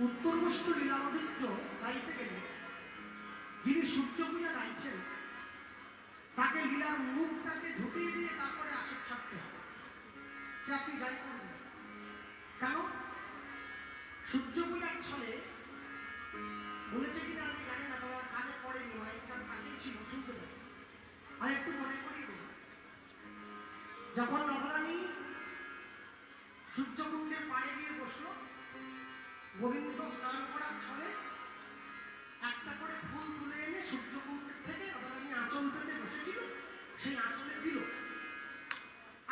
উত্তরবষ্ট লীলাবদিত্য গাইতে গেলে যিনি সূর্য পূজা গাইছেন তাকে লীলার মুখটাকে ঢুকিয়ে দিয়ে তারপরে আসর ছাড়তে হবে। সে আপনি যাই করবেন কেন সূর্য পূজার ছলে বলেছে কিনা আমি জানি না, তবে কানে পড়েনি, মাইকটার কাছেই ছিল, শুনতে পাই। আর একটু মনে করিয়ে দেব, যখন রাধারানী সূর্যকুণ্ডের পাড়ে গিয়ে বসলো, গোবিন্দ স্নান করার ছলে একটা করে ফুল তুলে এনে সূর্যকুণ্ডের থেকে রাধারানী আঁচল পেতে বসেছিল, সেই আঁচলে দিল।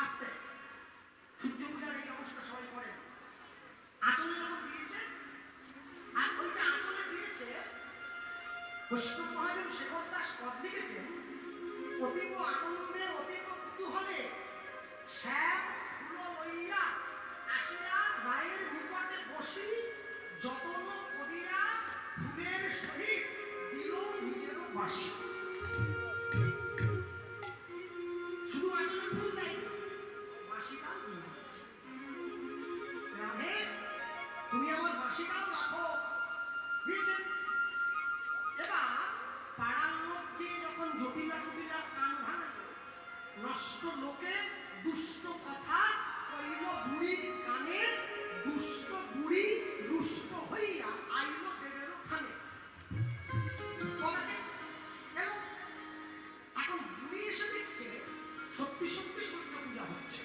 আস্তে সূর্য পূজার এই অবস্থা সবাই করে, আঁচলে যখন দিয়েছে, আর ওই যে আঁচলে দিয়েছে, বৈষ্ণব মহাজন শেখর দাস পদ লিখেছেন, অতীব আনন্দে অতীব কুতূহলে শ্যাম ফুল লইয়া আসিয়া রায়ের নিকটে বসি যতন করিয়া ফুলের সহিত দিল নিজের বাসি। শুধু আঁচলে ফুল দেয়, বাসিটাও দিয়ে দিয়েছে। রাধে তুমি আমার বাসিটাও রাখো দিয়েছে। এবার পাড়ার লোক যে যখন জটিলা টুটিলা কান ভাঙালো, নষ্ট লোকে দুষ্ট কথা কইল বুড়ির কানে, দুষ্ট বুড়ি দুষ্ট হইয়া আইল দেবের খানে। এখন বুড়ি এসে দেখছে সত্যি সত্যি সূর্য পূজা হচ্ছে।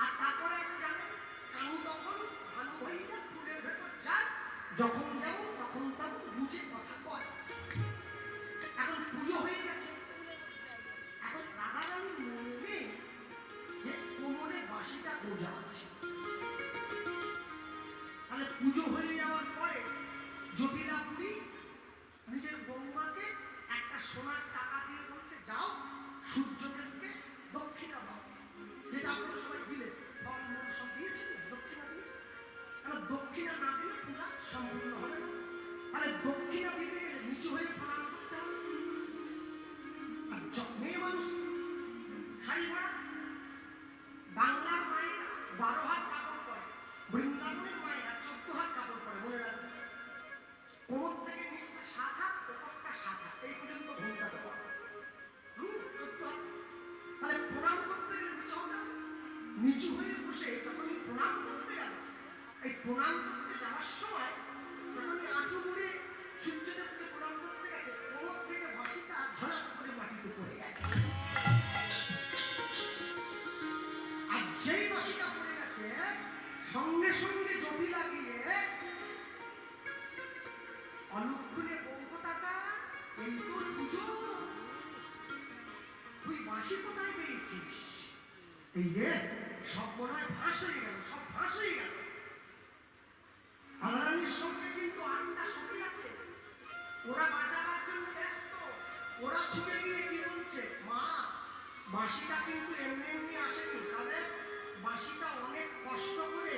আর তারপরে একটা জানে কানু তখন ভালো হইয়া ফুলের ভেতর যায়, যখন যেমন তখন তেমন বুঝে কথা কয়। এখন পুজো হয়ে গেছে, এখন রাধারানীর মনে যে কোমরে বাঁশিটা গোজা আছে। তাহলে পুজো হয়ে যাওয়ার পরে জটিলা বুড়ি নিজের বৌমাকে একটা সোনার টাকা দিয়ে বলছে, যাও সূর্যদেবকে দক্ষিণা দাও, যেটা আপনারা সবাই দিলে, ফলমূল সব দিয়েছেন, দক্ষিণা দিয়ে। কারণ দক্ষিণা না দিলে পূজা সম্পূর্ণ হবে না। তাহলে দক্ষিণা দিতে গেলে নিচু হয়ে প্রণাম করতে হবে। আর মেয়ে মানুষ শাড়ি পরা, বাংলার মায়েরা 12 হাত কাপড় পরে, বৃন্দাবনের মায়েরা 14 হাত কাপড় পরে, মনে রাখবে। কোমর থেকে নিচটা 7 হাত, ওপরটা 7 হাত, এই পর্যন্ত ঘুমটা দেওয়া। 14 হাত। তাহলে প্রণাম করতে গেলে নিচু হবে, নিচু হয়ে বসে যখনই প্রণাম করতে গেল, এই প্রণাম করতে যাওয়ার সময় যখনই আঁচু মুড়ে সূর্যদেবকে প্রণাম করতে গেছে, কোমর থেকে বাঁশিটা ঝলাপ করে মাটিতে পড়ে গেছে। আর যেই বাঁশিটা পড়ে গেছে, সঙ্গে সঙ্গে জটিলা গিয়ে অলক্ষণে বৌকতাটা, এই তোর পুজো, তুই বাঁশি কোথায় পেয়েছিস? এই রে সব মনে হয় ফাঁস হয়ে গেল, সব ফাঁস হয়ে গেল। রাধারানীর সঙ্গে কিন্তু 8টা সখী আছে, ওরা বাঁচাবার জন্য ব্যস্ত। ওরা ছুটে গিয়ে কি বলছে, মা বাঁশিটা কিন্তু এমনি এমনি আসেনি, তবে বাঁশিটা অনেক কষ্ট করে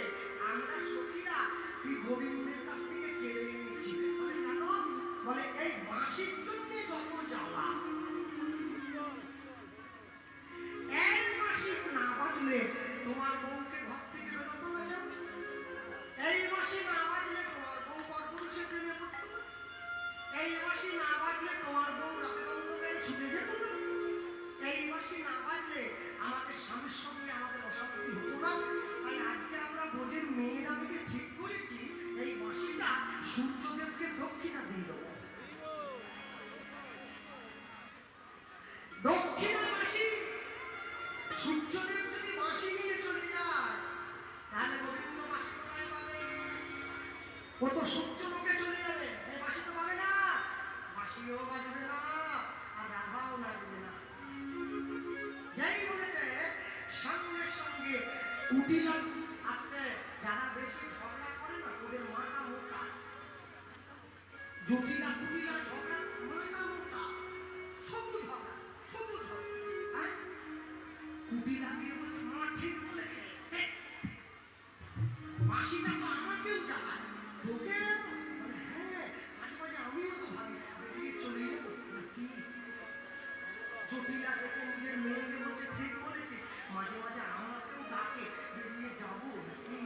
আমরা সখীরা তুই গোবিন্দের কাছ থেকে কেড়ে এনেছি। বলে কেন? বলে এই বাঁশির জন্য যত জ্বালা, এই বাঁশি না বাজলে তোমার বউকে ঘর থেকে বেরোতো না, এই বাঁশি না বাজলে তোমার বউ পরপুরুষের প্রেমে পড়তো, এই বাঁশি না বাজলে তোমার বউ রাতের অন্ধকারে ছুটে যেত না, এই বাঁশি না বাজলে আমাদের স্বামীর সঙ্গে আমাদের অশান্তি হতো না। তাই আজকে আমরা ব্রজের মেয়েরা মিলে ঠিক করেছি এই বাঁশিটা সূর্যদেবকে দক্ষিণা দিয়ে দেবো। দক্ষিণা বাঁশি, সূর্যদেব যদি বাঁশি নিয়ে চলে যায়, তাহলে গোবিন্দ বাঁশি কোথায় পাবে? ও তো সূর্য লোকে চলে যাবে, এই বাঁশি তো পাবে না, বাঁশিও বাজবে না, আর রাধাও নাচবে না। যাই বলেছে সঙ্গে সঙ্গে উঠিলাম। আসতে যারা বেশি ঝগড়া করে না, ওদের মাথা মোটা, জটিলা কুটিলা ঝগড়া মাথা মোটা, শুধু ঝগড়া, শুধু ঝগড়া। কুটিলা দিয়ে বলছে, মা ঠিক বলেছে, বাঁশিটা তো আমাকেও জ্বালায়, তোকে বলে হ্যাঁ, মাঝে মাঝে আমিও তো ভাবি বেরিয়ে চলে যাবো নাকি। জটিলা দেখে নিজের মেয়েকে বলছে, ঠিক বলেছিস, মাঝে মাঝে আমাকেও ডাকে বেরিয়ে যাবো নাকি।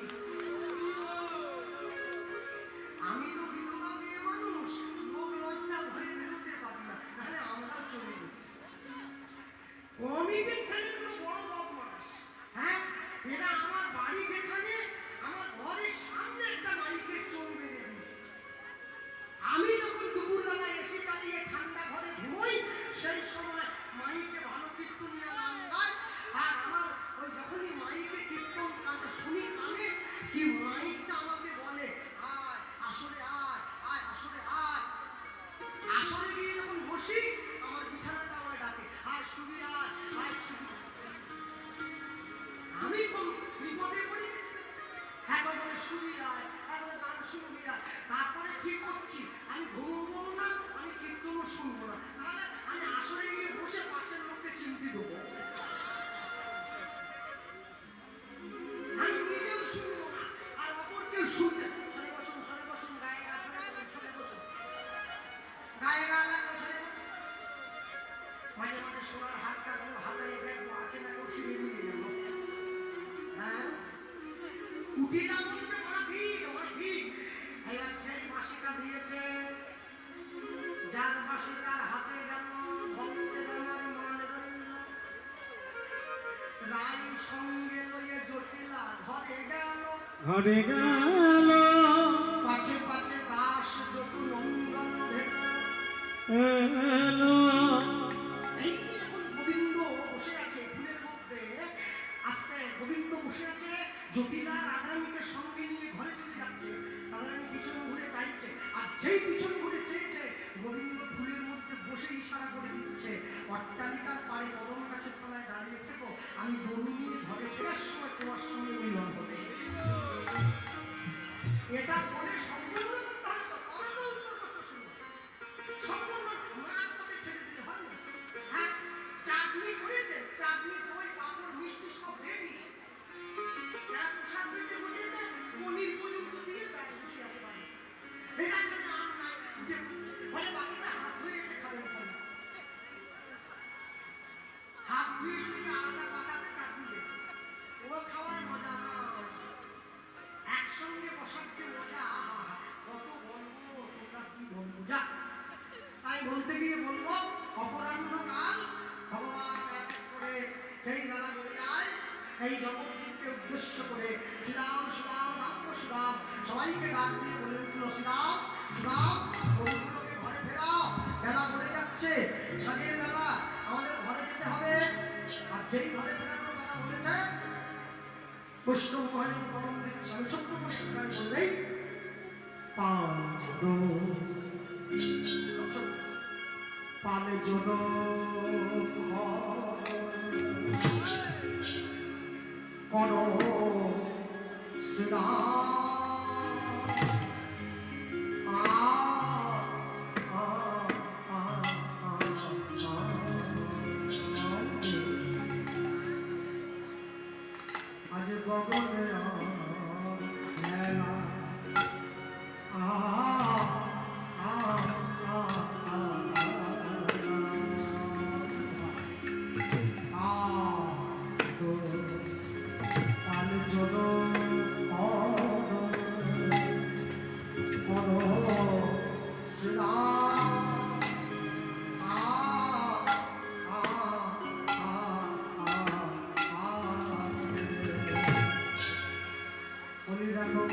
আসরে গিয়ে যখন বসি আমার বিছানাটা আমায় ডাকে, আর শুবি আর শুবি। আমি কোন বিপদে পড়ে গেছি, একবার বলে শুবি আয়, একবার গান শুনবি আয়। তারপরে ঠিক করছি আমি ঘুমবো না, আমি কীর্তনও শুনবো না, তাহলে আমি আসরে গিয়ে বসে পাশের লোককে চিমটি দেবো। আমি নিজেও শুনবো না আর অপরকেও শুনতে। সরে বসুন গায়ে গা, সরে বসুন গায়ে গা লাগো, সরে বসুন। মাঝে মাঝে সোনার হাতটা কোনো হাতায় দেখবো আছে না করছি, বেরিয়ে গেল। হ্যাঁ, কুটিলা বলছে মা ভিড়, আমার ভিড়। এবার যেই মাসিটা দিয়েছে, যার মাসি তার হাতে গেল, ভক্তের আমার মান রইল। রাই সঙ্গে লইয়ে জটিলা ঘরে গেল, পাছে পাছে দাস যত নন্দন এলো। এই এখন গোবিন্দ বসে আছে ফুলের মধ্যে, আস্তে গোবিন্দ বসে আছে, জটিলা রাধারানীকে সঙ্গে নিয়ে ঘরে চলে যাচ্ছে। রাধারানী পিছন ঘুরে চাইছে, আর যেই পিছন ঘুরে চেয়েছে গোবিন্দ ফুলের মধ্যে বসে ইশারা করে দিচ্ছে, অট্টালিকার পাড়ে কদম গাছের তলায় দাঁড়িয়ে থেকো, আমি গরু নিয়ে ঘরে ফেরার সময় তোমার সঙ্গে মিলন হবে। এটা বলে সম্পূর্ণ করতে হবে, তবে তো উত্তর করতে শুরু সম্পূর্ণ মাছ পথে ছেড়ে দিতে হয় না। হ্যাঁ, চাটনি করেছে, চাটনি দই পাঁপড় মিষ্টি সব রেডি, প্রসাদ দিতে বসেছে, পনির পর্যন্ত দিয়ে ব্যাস বসে আছে বাড়ি। এটার জন্য আর নাই বলে বাকিটা হাত ধুয়ে এসে খাবেন, হাত ধুয়ে এসে আলাদা পাতাতে চাটনি দেবে, ও খাওয়ার মজা একসঙ্গে বসার যে মজা, কত বলবো, তোমরা কি বলবো। যা, তাই বলতে গিয়ে বলবো অপরাহ্নকাল ভগবান এক এক করে সেই বেলা বলে যায়, এই জগৎকে উদ্দেশ্য করে শ্রীরাম শ্রীরাম রাম শ্রীরাম সবাইকে ডাক দিয়ে বলে উঠলো, শ্রীরাম শ্রীরাম গরুগুলোকে ঘরে ফেরাও, বেলা পড়ে যাচ্ছে, সাজের বেলা, আমাদের ঘরে যেতে হবে। আর যেই ঘরে ফেরানোর কথা বলেছে বৈষ্ণব মহাজন গরম দিচ্ছে, আমি ছোট্ট করে বললেই পালে জন কর শ্রীরাম। আজ গগনে মেলা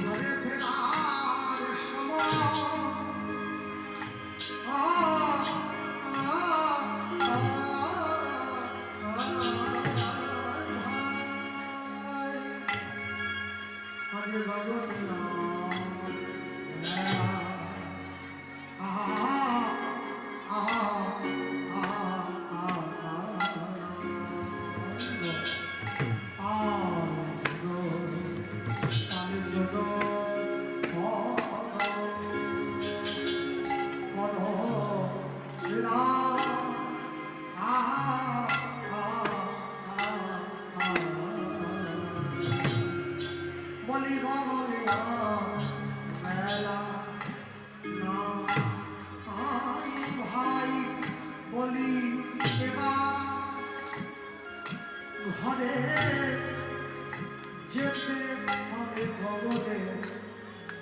ঘরে ফেরার সময় বলি বলে মেলা না ভাই বলি এবার ঘরে যেতে হবে খবরে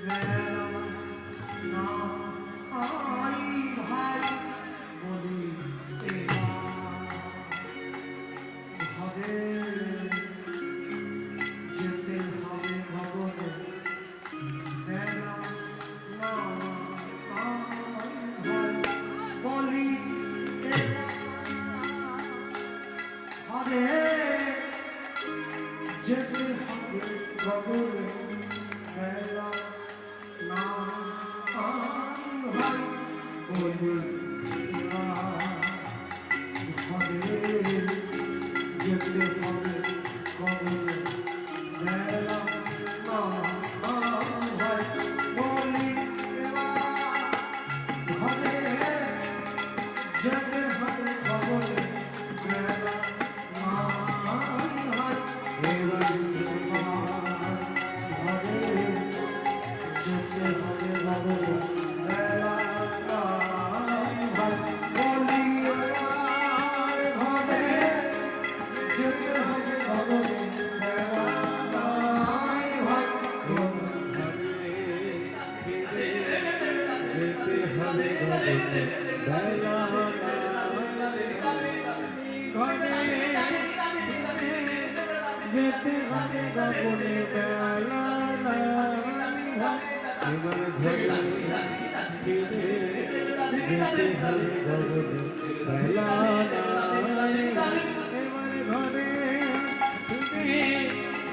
মেলা না ভাই বলি এবার ঘরে যেতে হবে খবরে মেলা না ভাই বলি ঘরে যেতে হবে খবরে মেলা না ভাই বলি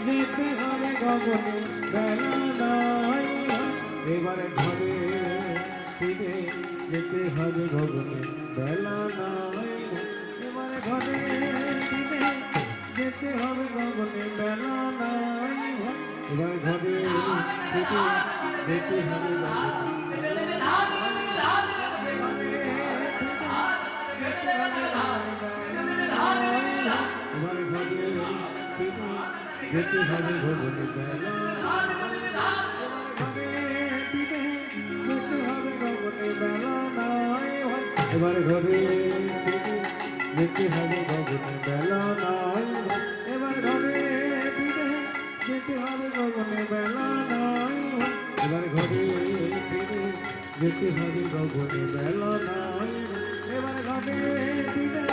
যেতে হবে গগনে বেলা এবার ঘরে ফিরে যেতে হবে গগনে বেলা এবার ঘরে ফিরে যেতে হবে গগনে বেলা এবার ঘরে ফিরে যেতে হবে গগনে বেলা এবার ঘরে ফিরে যেতে হবে গগনে বেলা এবার ঘরে ফিরে যেতে হবে এবার ঘরে ফিরে যেতে হবে গগনে বেলা এবার ঘরে ফিরে যেতে হবে গগনে বেলা নাই এবার ঘরে ফিরে যেতে হবে গগনে বেলা নাই এবার ঘরে ফিরে যেতে হবে গগনে বেলা নাই এবার ঘরে ফিরে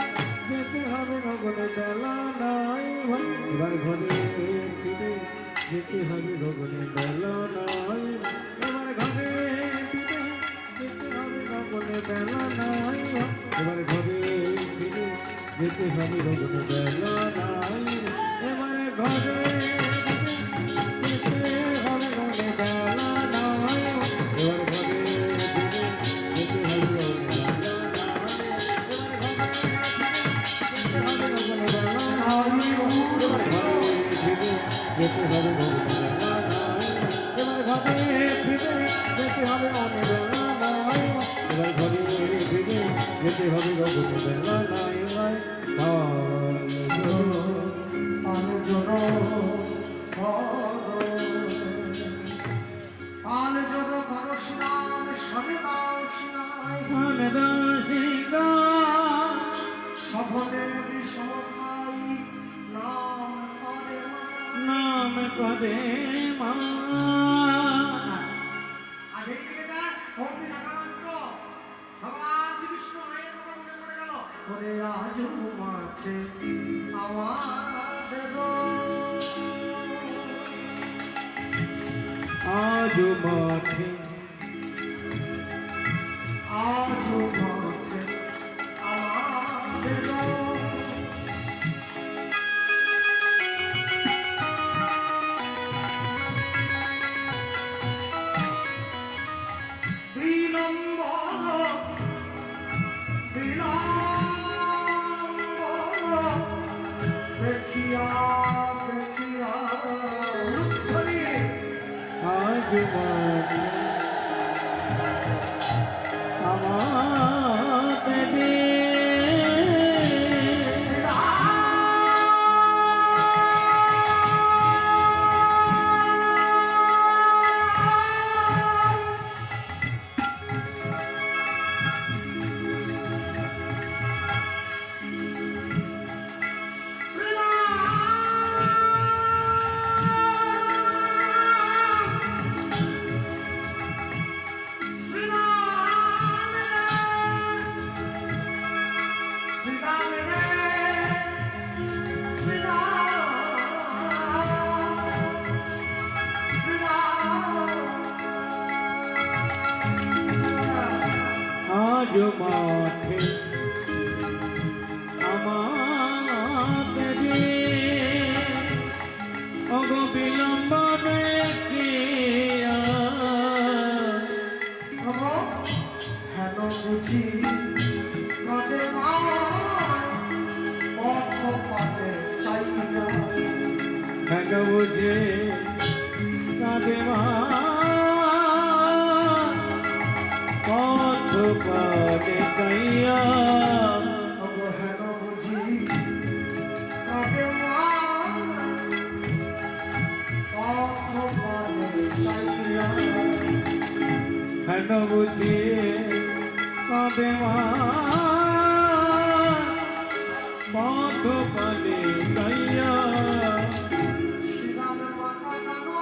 যেতে হবে গগনে বেলা নাই এবার ঘরে ফিরে যেতে হবে গগনে বেলা নাই এবার ঘরে ফিরে যেতে হবে গগনে বেলা নাই এবার ঘরে ফিরে যেতে হবে গগনে বেলা নাই এবার ঘরে যেতে হবে গগনে বেলা নাই এবার ঘরে ফিরে যেতে হবে গগনে বেলা নাই এবার ঘরে ফিরে যেতে হবে গগনে বেলা নাই এবার ঘরে ফিরে যেতে হবে গগনে বেলা নাই এবার ঘরে ফিরে যেতে হবে গগনে বেলা নাই নাম করে মা ওরে আজ মাঠে আমাদের আজ মাঠে আমাদের আজ মাঠে আমাদের আজ মাঠে আমাদের অগ বিলম্ব দেখিয়া হেন বুঝি কাদের পথ পাতে চাই না হেন বুঝে কাঁদে মা পথ পাতে চাইয়া হেন বুঝি কাদের পথ পাতে চাই না হেন বুঝে কাঁদে মা পথ পাতে চাইয়া শ্রীরাম মাতা জানো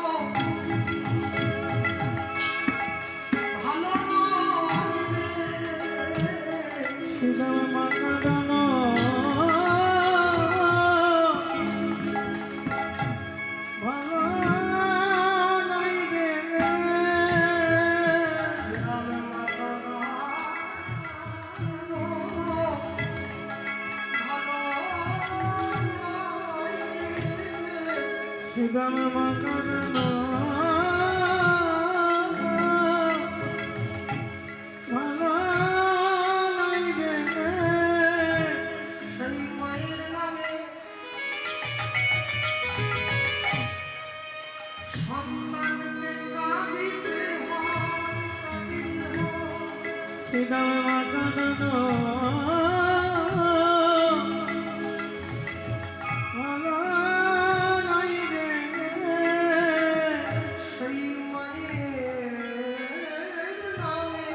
ভালো নয় রে শ্রীরাম মকরণ ভালো লাগবে সেই মায়ের নামে সন্তানকে কাঁদিতে হয়, কাঁদিতে হয়। শ্রীরাম মকরণ ভালো লাগবে সেই মায়ের নামে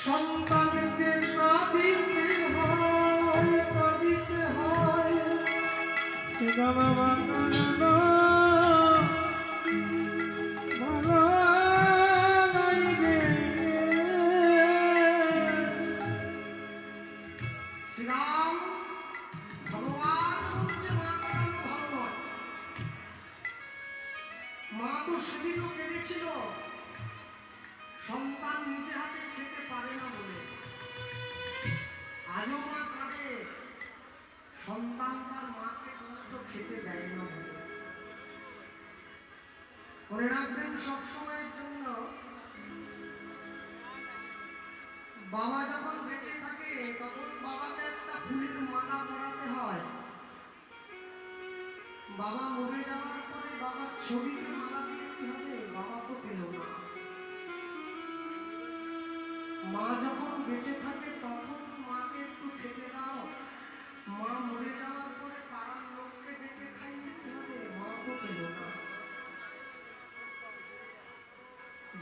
সন্তানকে কাঁদিতে হয়, কাঁদিতে হয়। শ্রীরাম মকরণ ভালো লাগবে শ্রীরাম ভগবান বলছে মা কাঁদানো ভালো নয়। মা তো সেদিনও কেঁদেছিল সন্তান নিজে হাতে খেতে পারে না বলে। আজও মা কাঁদে সন্তান তার মাকে দুটো খেতে দেয় না বলে। মনে রাখবেন সবসময়ের জন্য, বাবা যখন বেঁচে থাকে তখন বাবাকে একটা ফুলের মালা পরাতে হয়। বাবা মরে যাওয়ার পরে বাবার ছবিতে মালা দিয়ে কি হবে? বাবা তো পেল না। মা যখন বেঁচে থাকে তখন মাকে একটু খেতে দাও। মা মরে যাওয়ার পরে পাড়ার লোককে ডেকে খাইয়ে কি হবে? মা তো পেল না।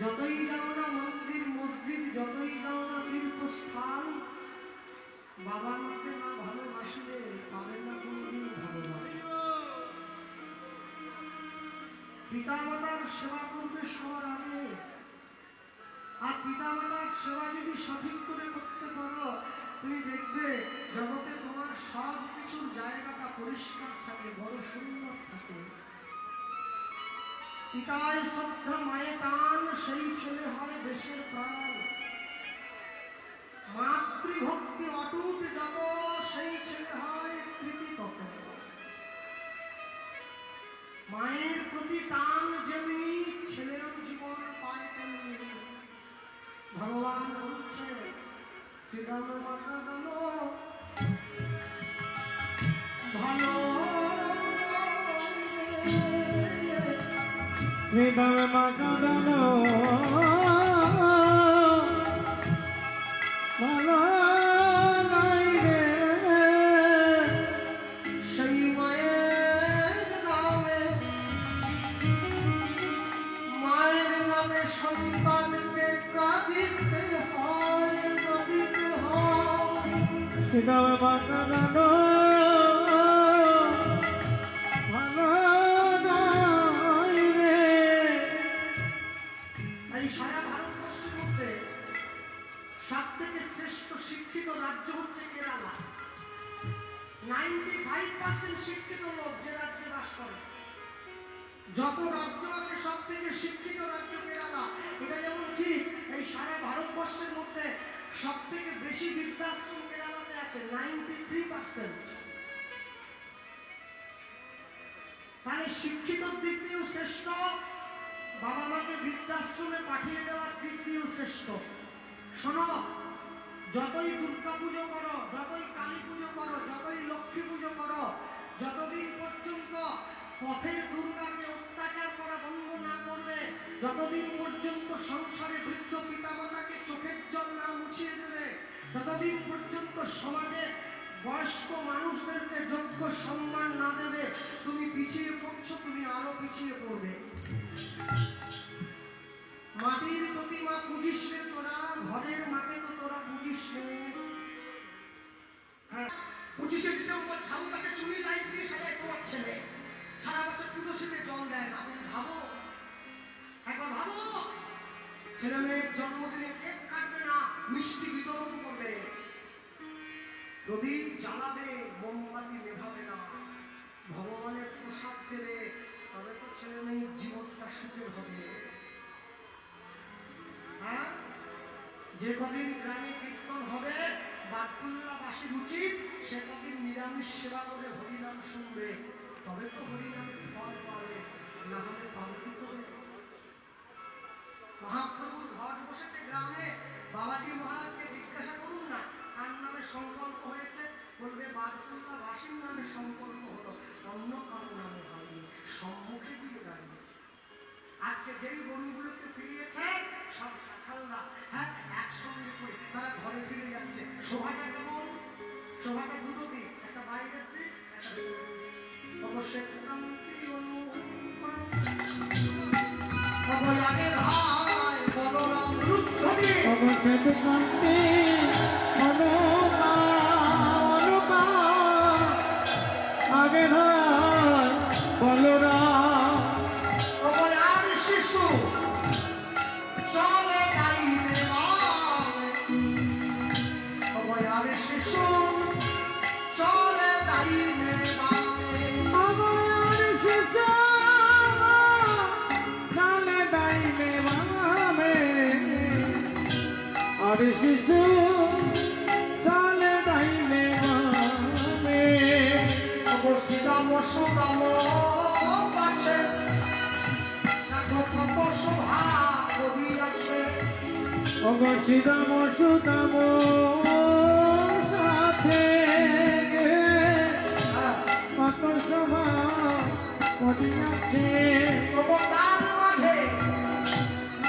যতই যাও না মন্দির মসজিদ, যতই যাও না তীর্থস্থান, বাবা মাকে না ভালোবাসলে পাবে না কোনদিন ভালোবাসে। পিতা মাতার সেবা করবে সবার আগে। আর পিতা মাতার সেবা যদি সঠিক করে করতে পারো, তুমি দেখবে জগতে তোমার সব কিছুর জায়গাটা পরিষ্কার থাকে, বড় সুন্দর থাকে। পিতায় শ্রদ্ধা মায়ে টান, সেই ছেলে হয় দেশের প্রাণ। মাতৃভক্তি অটুট যত, সেই ছেলে হয় কৃতি তত। মায়ের প্রতি টান যেমনি, ছেলের জীবন পায় তেমনি। ভগবান বলছে শ্রীরাম মকরণ ভালো শ্রীরাম মকরণ ভালো লাগবে সেই মায়ের নামে, মায়ের নামে সন্তানকে কাঁদিতে হয়, কাঁদিতে হয়। শ্রীরাম মকরণ ভালো লাগবে এই সারা ভারতবর্ষের মধ্যে সব থেকে শ্রেষ্ঠ শিক্ষিত রাজ্য হচ্ছে কেরালা। 95% শিক্ষিত লোক যে রাজ্যে বাস করে। যত রাজ্য আছে সব থেকে শিক্ষিত রাজ্য কেরালা। এটা যেমন ঠিক, এই সারা ভারতবর্ষের মধ্যে সব থেকে বেশি বৃদ্ধাশ্রম কেরালাতে আছে, 93%। তাহলে শিক্ষিত দিক দিয়েও শ্রেষ্ঠ, বাবা মাকে বৃদ্ধাশ্রমে পাঠিয়ে দেওয়ার দিক দিয়েও শ্রেষ্ঠ। শোনো, যতই দুর্গা পুজো করো, যতই কালী পুজো করো, যতই লক্ষ্মী পুজো করো, যতদিন পর্যন্ত পথের দুর্গাকে অত্যাচার করা বন্ধ না করবে, যতদিন পর্যন্ত সংসারে বৃদ্ধ পিতামাতাকে চোখের জল না মুছিয়ে দেবে, ততদিন পর্যন্ত সমাজে বয়স্ক মানুষদেরকে যোগ্য সম্মান না দেবে, তুমি পিছিয়ে পড়ছো, তুমি আরো পিছিয়ে পড়বে। মাটির প্রতিমা পুজিস রে তোরা, ঘরের মাকে তো তোরা পুজিস রে। হ্যাঁ, 25শে ডিসেম্বর ঝাউ গাছে চুনি লাইট দিয়ে সাজায় তোমার ছেলে, সারা বছর তুলসীতে জল দেয় না। ভাবো, একবার ভাবো, ছেলে মেয়ের জন্মদিনে কেক কাটবে না, মিষ্টি বিতরণ করবে, প্রদীপ জ্বালাবে, মোমবাতি নেভাবে না, ভগবানের প্রসাদ দেবে, তবে তো ছেলে মেয়ের জীবনটা সুখের হবে। হ্যাঁ, যে কদিন গ্রামে কীর্তন হবে, বাদকুল্লাবাসীর উচিত সে কদিন নিরামিষ সেবা করে হরিনাম শুনবে, তবে তো হরিনামের ফল পাবে, না হলে পাবে কি করে? মহাপ্রভুর ঘর বসেছে গ্রামে, বাবাজি মহারাজকে জিজ্ঞাসা করুন না কার নামে সংকল্প হয়েছে, বলবে বাদকুল্লাবাসীর নামে সংকল্প হলো, অন্য কারো নামে হয়নি, সম্মুখে দিয়ে দাঁড়িয়েছে। আজকে যেই গরুগুলোকে ফিরিয়েছে সব শাখালরা, হ্যাঁ, একসঙ্গে করে তারা ঘরে ফিরে যাচ্ছে। শোভাটা কেমন? শোভাটা দুটো দিক, একটা বাইরের দিক, একটা ভিতরের দিক। অবশ্যই কান্তি অনুপম অবয়ানের ভাই বলরাম রুদ্ধবী অবশ্যই কান্তি অনুপম আগে ভাই বলরাম অবয়ার শিশু চলে গাইতে বামে, অবয়ার শিশু চলে গাইতে বামে। অবয়ার শিশু চলে ডাইনে বামে, আর শিশু চলে ডাইনে বামে। অবস্থিতাম সুদাম পাছে, দেখো কত শোভা করিয়াছে। অবশ্যিদাম সুদাম সাথে কত শোভা করিয়াছে। তবু তার মাঝে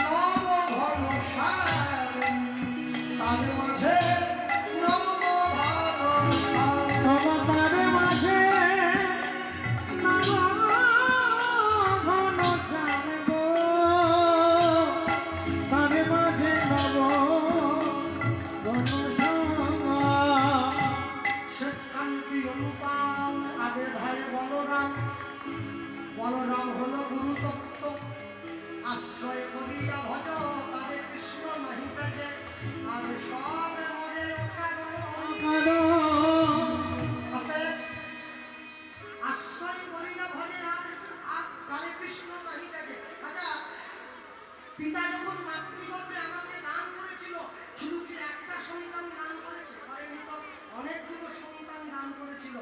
নব ঘন সার, তার মাঝে নব ঘন সার। অবতার মাঝে নব ঘন চাঁদ গো, তার মাঝে নব ঘন চাঁদ। শ্বেতকান্তি অনুপম আগে ভাই বলরাম, বলরাম হলো গুরুতত্ত্ব, আশ্রয় করিয়া ভজ তারে কৃষ্ণ নাহি তাজে, আর সব মনে আশ্রয় করিয়া ভজে আর তারে কৃষ্ণ নাহি তাজে। আচ্ছা, পিতা যখন মাতৃগর্ভে আমাকে দান করেছিল, শুধু কি একটা সন্তান দান করেছে? করেনি তো, অনেকগুলো সন্তান দান করেছিল।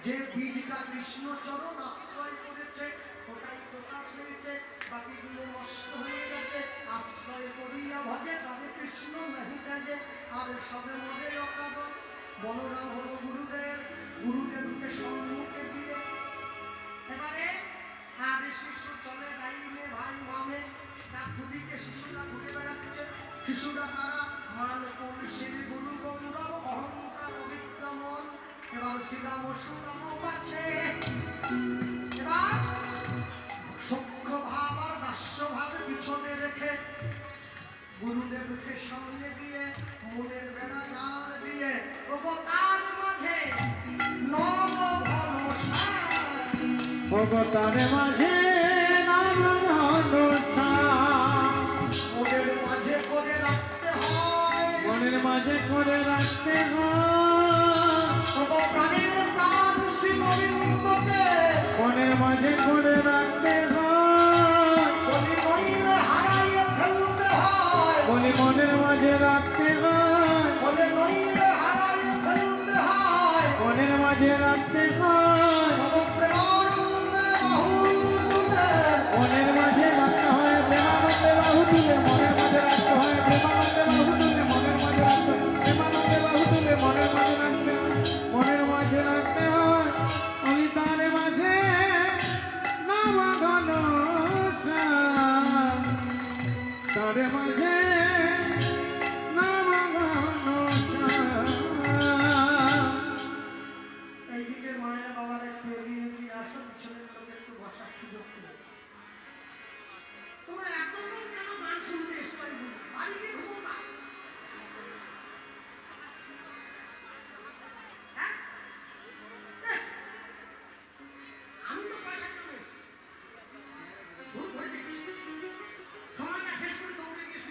যে বীজটা কৃষ্ণচরণ আশ্রয় করেছে ওটাই প্রকাশ হয়েছে, বাকিগুলো নষ্ট হয়ে গেছে। আশ্রয় করিয়া ভজে তবে কৃষ্ণ নাহি কাজে, আর সবে মরে অকাব। বলরাম হলো গুরুদেব, গুরুদেবকে সম্মুখে দিয়ে এবারে আর শিশু চলে গাইলে ভাই মামে, তার দুদিকে শিশুরা ঘুরে বেড়াচ্ছে। শিশুরা তারা মান কৌশল গুরু গৌরব অহংকার অবিদ্যমন। এবার শ্রীরাম সুরাম পাচ্ছে, এবার সূক্ষ্ম ভাব আর দাস্য ভাব পিছনে রেখে গুরুদেবকে সামনে দিয়ে মনের বেড়া জাল দিয়ে তার মাঝে নব ঘন সার। অবতার মাঝে নব ঘন চাঁদ, মনের মাঝে করে রাখতে হয়, মনের মাঝে করে রাখতে হয়। তব প্রাণের প্রাণ শ্রী গোবিন্দকে মনের মাঝে করে রাখতে হয়, বলি মহিলে হারাইয়ে ফেলতে হয়, বলি মনের মাঝে রাখতে হয়, বলে নইলে হারাইয়ে ফেলতে হয়। মনের মাঝে রাখতে হয়, তব প্রেমানন্দে বাহু তুলে, মনের মাঝে রাখতে হয় প্রেমানন্দে বাহু তুলে, মনের মাঝে রাখতে হয় প্রেমানন্দে বাহু তুলে, মনের মাঝে রাখতে প্রেমানন্দে বাহু তুলে, মনের মাঝে রাখতে হয়, মনের মাঝে রাখতে হয়। আমি তার মাঝে নব ঘন চাঁদ, তার মাঝে নব ঘন চাঁদ। এইদিকে মায়ের বাবার একটু এগিয়ে এগিয়ে আসো, পিছনের লোকে একটু বসার সুযোগ করে। তোমরা এত লোক কেন গান শুনতে এসছো? বাড়িতে ঘুমো না? হ্যাঁ? আমি তো পয়সার জন্য এসেছি, ভুল করে দেখছি। সময়টা শেষ করে দৌড়ে গিয়ে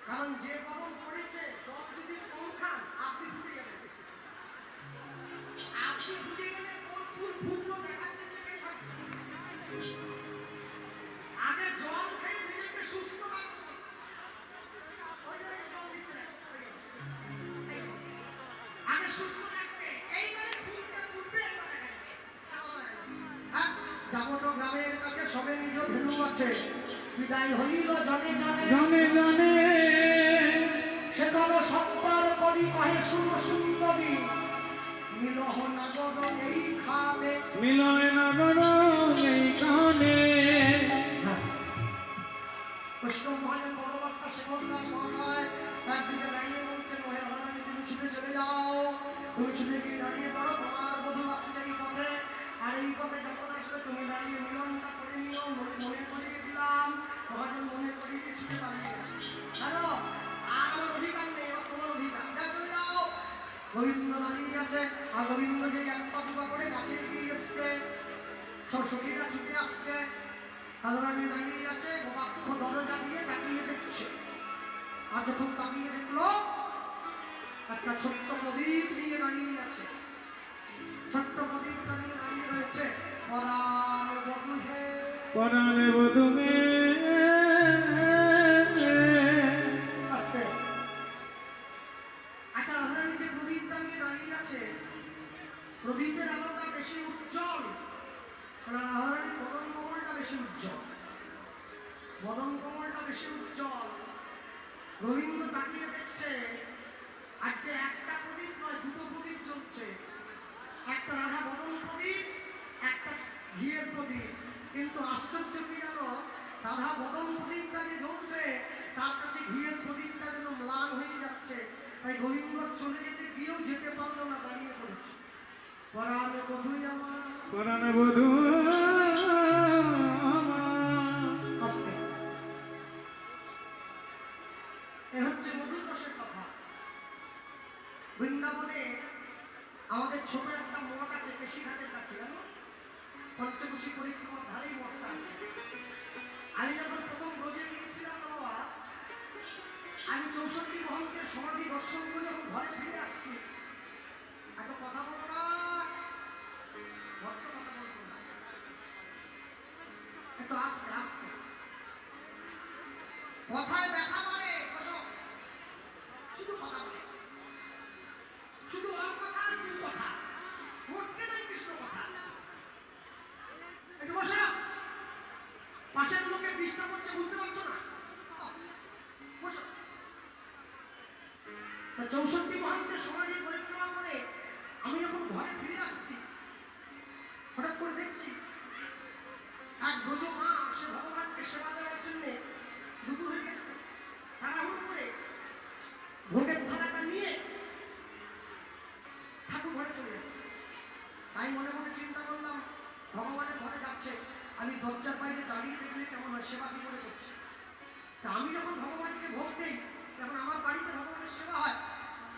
কারণ যে গরম পড়েছে জল যদি কম খান আপনি ফুটে যাবেন। আপনি ফুটে গেলে কোন ফুল ফুটলো দেখাচ্ছে দেখে থাকবে। আগে জল খেয়ে নিজেকে সুস্থ রাখুন। ওই যে জল দিচ্ছে আগে সুস্থ রাখছে, এইবারে ফুলটা ফুটবে একবার দেখাবে। হ্যাঁ, যাবো তো গ্রামের কাছে সবে নিজ ধেনু আছে, বিদায় হইল জনে জনে জনে জনে সে কল সত্তর করি কহে শুভ সুন্দরী মিলহ নগর এই খালে। মিলয় নগর এই কানে। কৃষ্ণ মহাজন বড়বার্তা শেখরদাস মহাশয় একদিকে দাঁড়িয়ে বলছেন ওহে রাধারানী তুমি ছুটে চলে যাও, তুমি ছুটে গিয়ে দাঁড়িয়ে পড়ো তোমার বধূ আসছে এই পথে, আর এই পথে যখন আসবে তুমি দাঁড়িয়ে মিলনটা করে নিও। মনে করিয়ে দিলাম, মহাজন মনে করিয়ে দিয়ে ছুটে পালিয়ে গেছে। হ্যালো, আর আমার অধিকার নেই, এবার তোমার অধিকার, যা চলে যাও। গোবিন্দ দাঁড়িয়ে আছে, আর গোবিন্দ যে এক পা দুপা করে গাছে এগিয়ে এসছে, সব সখীরা ছুটে আসছে। রাধারানী দাঁড়িয়ে আছে, গোপাক্ষ দরজা দিয়ে তাকিয়ে দেখছে, আর যখন তাকিয়ে দেখলো একটা ছোট্ট প্রদীপ নিয়ে দাঁড়িয়ে আছে। ছোট্ট প্রদীপটা নিয়ে দাঁড়িয়ে রয়েছে পরাণ বধূ হে। পরাণে বধূ মে আস্তে। আচ্ছা, রাধারানী যে প্রদীপটা নিয়ে দাঁড়িয়ে আছে, প্রদীপের আলোটা বেশি উজ্জ্বল, রাধারানীর বদন কমলটা বেশি উজ্জ্বল, বদন কমলটা বেশি উজ্জ্বল। গোবিন্দ তাকিয়ে দেখছে, আজকে একটা প্রদীপ নয় দুটো প্রদীপ জ্বলছে, একটা রাধা বদন প্রদীপ, একটা ঘিয়ের প্রদীপ। কিন্তু আশ্চর্য কি জানো, রাধা বদন প্রদীপটা যে জ্বলছে তার কাছে ঘিয়ের প্রদীপটা যেন ম্লান হয়ে যাচ্ছে। তাই গোবিন্দ চলে যেতে গিয়েও যেতে পারলো না, দাঁড়িয়ে পড়েছে। পরাণ বধূই আমার। পরাণে বধূ আস্তে। এ হচ্ছে মধুর রসের কথা। বৃন্দাবনে আমাদের ছোট একটা মঠ আছে কেশিঘাটের কাছে, জানো, পঞ্চকোশী পরিক্রমার ধারেই মঠটা আছে। আমি যখন প্রথম রোজে গিয়েছিলাম বাবা, আমি 64 মহন্তের সমাধি দর্শন করে যখন ঘরে ফিরে আসছি, এত কথা বলো না, ভক্ত কথা বলবো না, একটু আস্তে আস্তে, কথায় ব্যথা মারে, শুধু কথা বলে, শুধু আর কথা আর দু কথা, মরতে নাই কৃষ্ণ কথা। একটু বসা, পাশের লোকে ডিস্টার্ব করছে, বুঝতে পারছো না? বসো। 64 মহান্তের সমাধি পরিক্রমা করে আমি যখন ঘরে ফিরে আসছি, হঠাৎ করে দেখছি এক ব্রজ মা সে ভগবানকে সেবা দেওয়ার জন্য দুপুর হয়ে গেছে, তাড়াহুড়ো করে ভোগের থালাটা নিয়ে ঠাকুর ঘরে চলে যাচ্ছে। তাই মনে মনে চিন্তা করলাম, ভগবানের ঘরে যাচ্ছে, আমি দরজার বাইরে দাঁড়িয়ে দেখলে কেমন হয়, সেবা কি করে করছে। তা আমি যখন ভগবানকে ভোগ দিই, যখন আমার বাড়িতে ভগবানের সেবা হয়,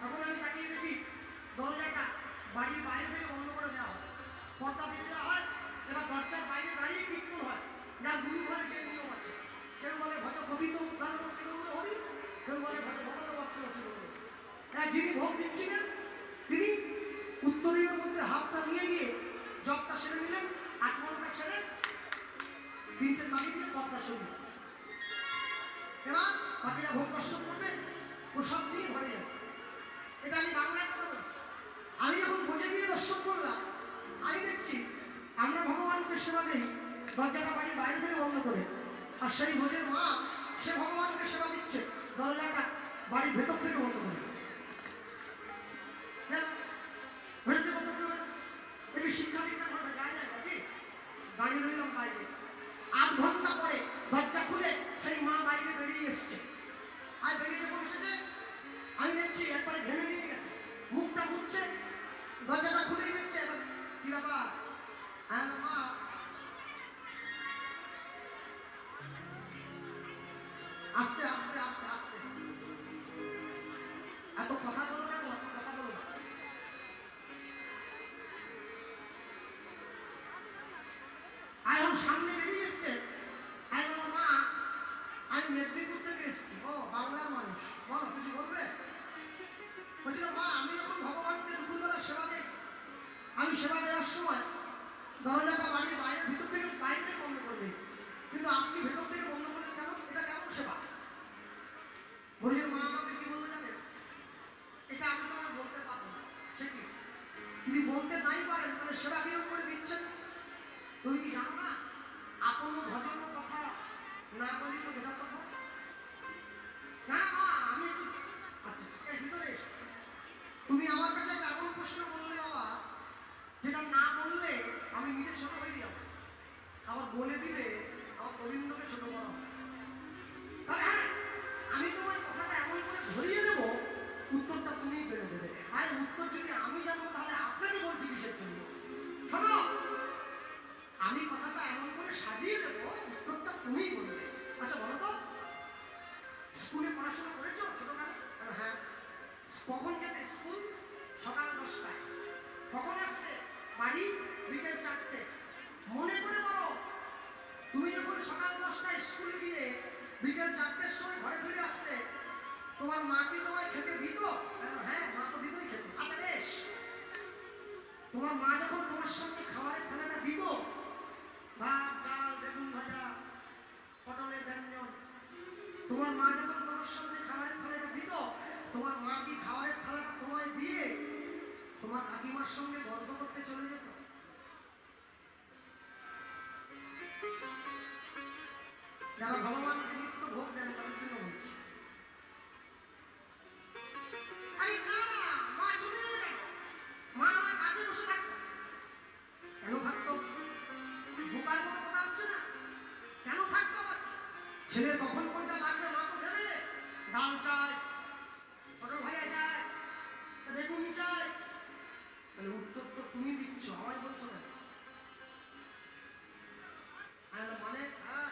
তখন আমি তাকিয়ে দেখি দরজাটা বাড়ির বাইরে থেকে বন্ধ করে দেওয়া হয়, পর্দা দিয়ে দেওয়া হয়। এবার দরজার বাইরে দাঁড়িয়ে কীর্তন হয়, যা গুরু ঘরে যে নিয়ম আছে। কেউ বলে ভজ গোবিন্দ উদ্ধার শিবগুরু হরি, কেউ বলে ভজ ভগত বৎসল শিবগুরু। যিনি ভোগ দিচ্ছিলেন তিনি উত্তরীয় মধ্যে হাতটা নিয়ে গিয়ে জবটা সেরে নিলেন, আচমনটা সেরে 3টে তালি দিয়ে পর্দা সরিয়ে, এবার বাকিরা ভোগ দর্শন করবেন, প্রসাদ দিয়ে ঘরে যাবে। এটা আমি বাংলার কথা বলছি। আমি যখন ভোজে গিয়ে দর্শন করলাম, আমি দেখছি আমরা ভগবানকে সেবা দিই দরজাটা বাড়ির বাইরে থেকে বন্ধ করে, আর সেই ভোজের মা সে ভগবানকে সেবা দিচ্ছে দরজাটা বাড়ির ভেতর থেকে বন্ধ করে। শিক্ষা দীক্ষা করবে যায় না, দাঁড়িয়ে রইলাম বাইরে। 8 ঘন্টা পরে দরজা খুলে সেই মা বাইরে বেরিয়ে এসছে। আর বেরিয়ে যখন এসেছে আমি দেখছি একবারে ঘেমে নিয়ে গেছে, মুখটা মুছছে, দরজাটা খুলেই দেখছে। এবার কি ব্যাপার? হ্যাঁ মা, আস্তে আস্তে আস্তে আস্তে, এত কথা বলো না, এত কথা বলো না। এখন সামনে বেরিয়ে এসছে, মা আমি মেদিনীপুর থেকে এসেছি। ও বাংলার মানুষ, কিন্তু আপনি ভেতর থেকে বন্ধ করেন কেন? এটা কেমন সেবা? বলি মা আমাকে কি বলতে জানেন? এটা আমি তোমার বলতে পারবো না, সে কি? যদি বলতে নাই পারেন তাহলে সেবা কিরকম করে দিচ্ছেন? তুমি কি জানো না আপন ভজন কথা না বলি তো বেটার কথা না। মা আমি একটু আচ্ছা এর ভিতরে এসো। তুমি আমার কাছে একটা এমন প্রশ্ন বললে বাবা, যেটা না বললে আমি নিজে ছোট হয়ে যাবো, আবার বলে দিলে আমার গোবিন্দকে ছোট বড় হবে। তবে হ্যাঁ, আমি তোমার কথাটা এমন করে ধরিয়ে দেবো, উত্তরটা তুমিই পেরে দেবে। আর উত্তর যদি আমি জানবো তাহলে আপনাকে বলছি কিসের জন্য? শোনো, আমি কথাটা এমন করে সাজিয়ে দেবো, উত্তরটা তুমিই বলবে। আচ্ছা বলো তো, স্কুলে পড়াশোনা করেছো ছোটবেলায়? হ্যাঁ। কখন যেতে স্কুল? সকাল 10টায়। কখন আসতে বাড়ি? বিকেল 4টে। মনে করে বলো, তুমি যখন সকাল 10টায় স্কুল গিয়ে বিকেল 4টের সময় ঘরে ফিরে আসতে, তোমার মা কি তোমায় খেতে দিত? হ্যাঁ, মা তো দিতই খেতে। আচ্ছা বেশ, তোমার মা যখন তোমার সঙ্গে খাবারের থালাটা দিত, ভাত ডাল বেগুন ভাজা পটলের ব্যঞ্জন, তোমার মা যখন তোমার সঙ্গে খাবারের থালাটা দিত, তোমার মা কি খাবারের থালাটা তোমায় দিয়ে তোমার কাকিমার সঙ্গে গল্প করতে চলে যেত? যারা ভগবানকে নিত্য ভোগ দেন তাদের জন্য বলছি। আরে না না, মা চলে যাবে কেন? মা আমার কাছে বসে থাকতো। কেন থাকতো? বোকার মতো কথা হচ্ছে না? কেন থাকতো আবার? ছেলে কখন কোনটা লাগবে মা তো দেবে। ডাল চাই, পটল ভাজা চাই, বেগুন চাই, তাহলে উত্তর তো তুমি দিচ্ছ, আমায় বলছো না। মানে হ্যাঁ,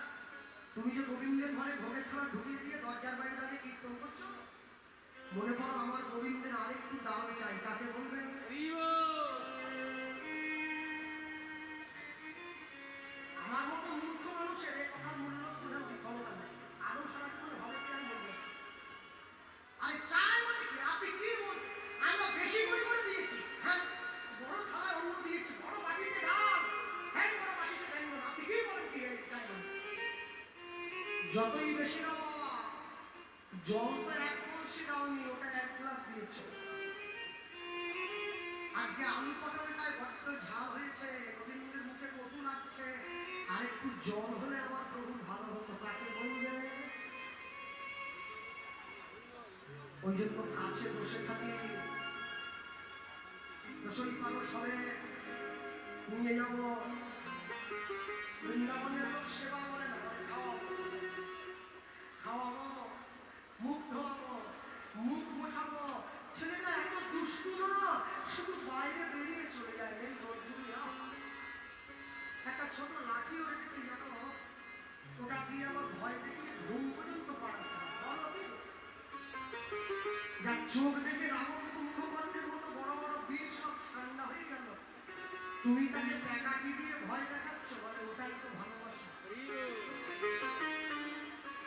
তুমি যে গোবিন্দের ঘরে ভোগের থালা ঢুকিয়ে দিয়ে দরজার বাইরে দাঁড়িয়ে কীর্তন করছো, মনে করো আমার গোবিন্দের আরেকটু ডাল চাই, তাকে বলবেন? আমার মতো মূর্খ মানুষের এই কথার মূল্য বোঝার ক্ষমতা নেই। আরো সারা জীবন হবে কি আমি বলবো? আরে চাই মানে কি? আপনি কি বলছেন? আমরা বেশি করে দিয়েছি। হ্যাঁ, বড় থালায় অন্ন দিয়েছি, বড় বাটিতে ডাল, হ্যাঁ বড় বাটিতে ব্যঞ্জন। আপনি কি বলেন কি? যতই বেশি দাও বাবা, জল তো 1 কলসি দাওনি, ওটা 1 গ্লাস দিয়েছো। আজকে আলু পটলটায় বড্ড ঝাল হয়েছে, গোবিন্দের মুখে কটু লাগছে, আর একটু জল হলে আমার প্রভু ভালো হতো, তাকে বলবে? ওই জন্য কাছে বসে থাকি, রসই পালো সবে নিয়ে যাবো। বৃন্দাবনের লোক সেবা বলে না, বলে খাওয়াবো, খাওয়াবো, মুখ ধোয়াবো, মুখ মোছাবো। ছেলেটা এত দুষ্টু না, শুধু বাইরে বেরিয়ে চলে যায়। এই রোদ্দুরিয়া একটা ছোট লাঠিও রেখেছি জানো, ওটা দিয়ে আমার ভয় দেখিয়ে ঘুম পর্যন্ত পাড়াতে হয়। যার চোখ দেখে রাবণ কুম্ভকর্ণের মতো বড় বড় বীর সব ঠান্ডা হয়ে গেল, তুমি তাকে প্যাকাটি দিয়ে ভয় দেখাচ্ছ, বলে ওটাই তো ভালোবাসা।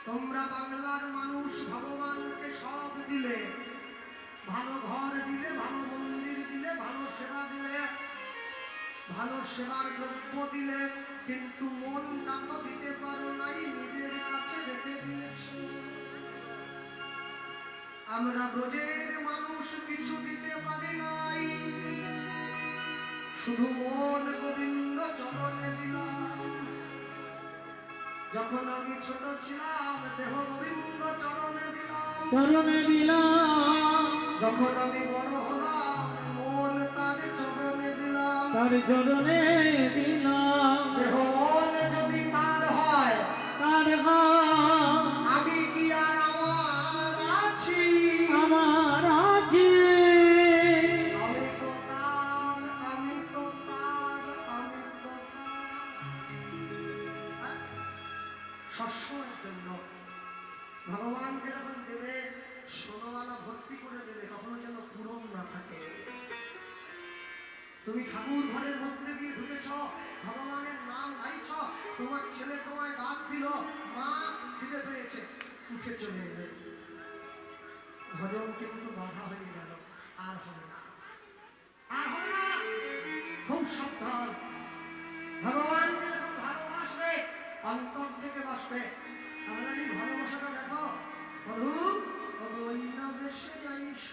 তোমরা বাংলার মানুষ ভগবানকে সব দিলে, ভালো ঘর দিলে, ভালো মন্দির দিলে, ভালো সেবা দিলে, ভালো সেবার দ্রব্য দিলে, কিন্তু মনটা তো দিতে পারো নাই, নিজের কাছে রেখে দিয়েছো। আমরা ব্রজের মানুষ কিছু দিতে পারি নাই, শুধু মন গোবিন্দ চরণে দিলাম। যখন আমি ছোট ছিলাম দেহ গোবিন্দ চরণে দিলাম, যখন আমি বড় হলাম মন তার চরণে দিলাম, তার চরণে দিলাম। দেহ মন যদি তার হয়, তার আমি কি আর আমার আছি? আমার আছে। আমি তো তার, আমি তো তার, আমি তো তার। সবসময়ের জন্য ভগবান যেরকম দেবে, সোনাওয়ালা ভর্তি করে দেবে, কখনো যেন পূরণ না থাকে। তুমি ঠাকুর ঘরের মধ্যে দিয়ে ঢুকেছ, ভগবানের নাম গাইছ, তোমার ছেলে তোমায় ডাক দিল, মা খিদে পেয়েছে, উঠে চলে এলে, ভজন কিন্তু বাধা হয়ে গেল, আর হবে না, আর হবে না। খুব সাবধান, ভগবান যেরকম ভালোবাসবে অন্তর থেকে বাসবে। তাহলে আমি ভালোবাসাটা দেখো বধু ওই না দেশে আইস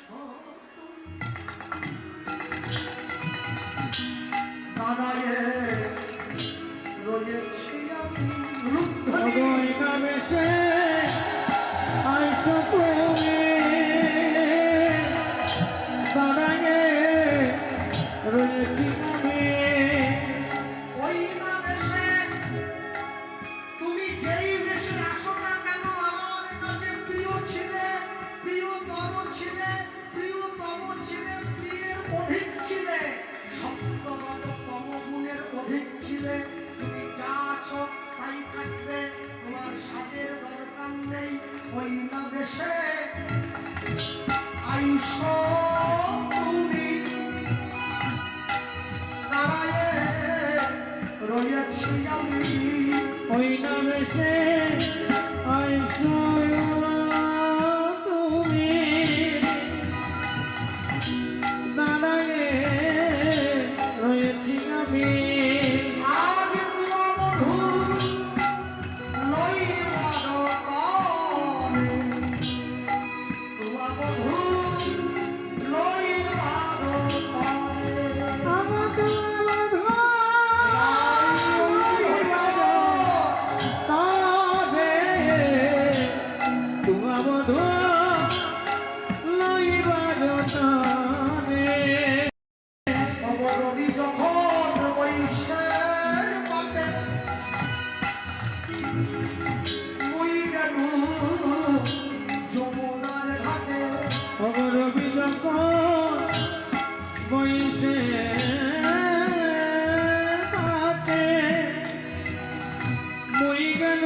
দাঁড়ায়ে রয়েছি আমি রুদ্ধ গয়না বেশে আইসো তুমি দাঁড়ায়ে রয়েছি আমি ওই না দেশে তুমি যেই দেশে আসো না কেন আমার কাছে প্রিয় ছিলে, প্রিয়তম ছিলে, প্রিয়তম ছিলে, প্রিয়ের অধিক ছিলে, সপ্তমত তম গুণের অধিক ছিলে। তুমি যা আছো তাই থাকবে, তোমার সাজের দরকার নেই। ওই না দেশে আইসো তুমি দাঁড়ায়ে রয়েছি আমি ওই না বেশে আইসো তুমি দাঁড়ায়ে রয়েছি আমি আজ তোমার বধূ লইবার তরে, তোমার বধূ লইবার তরে। আমাকে তবে তোমা বধূ লইবার টানে অবরবি যখন বৈশের পাপে মুই গেল যমুনার ঘাটে। অগরবি যখন বইছে পাতে মই গেল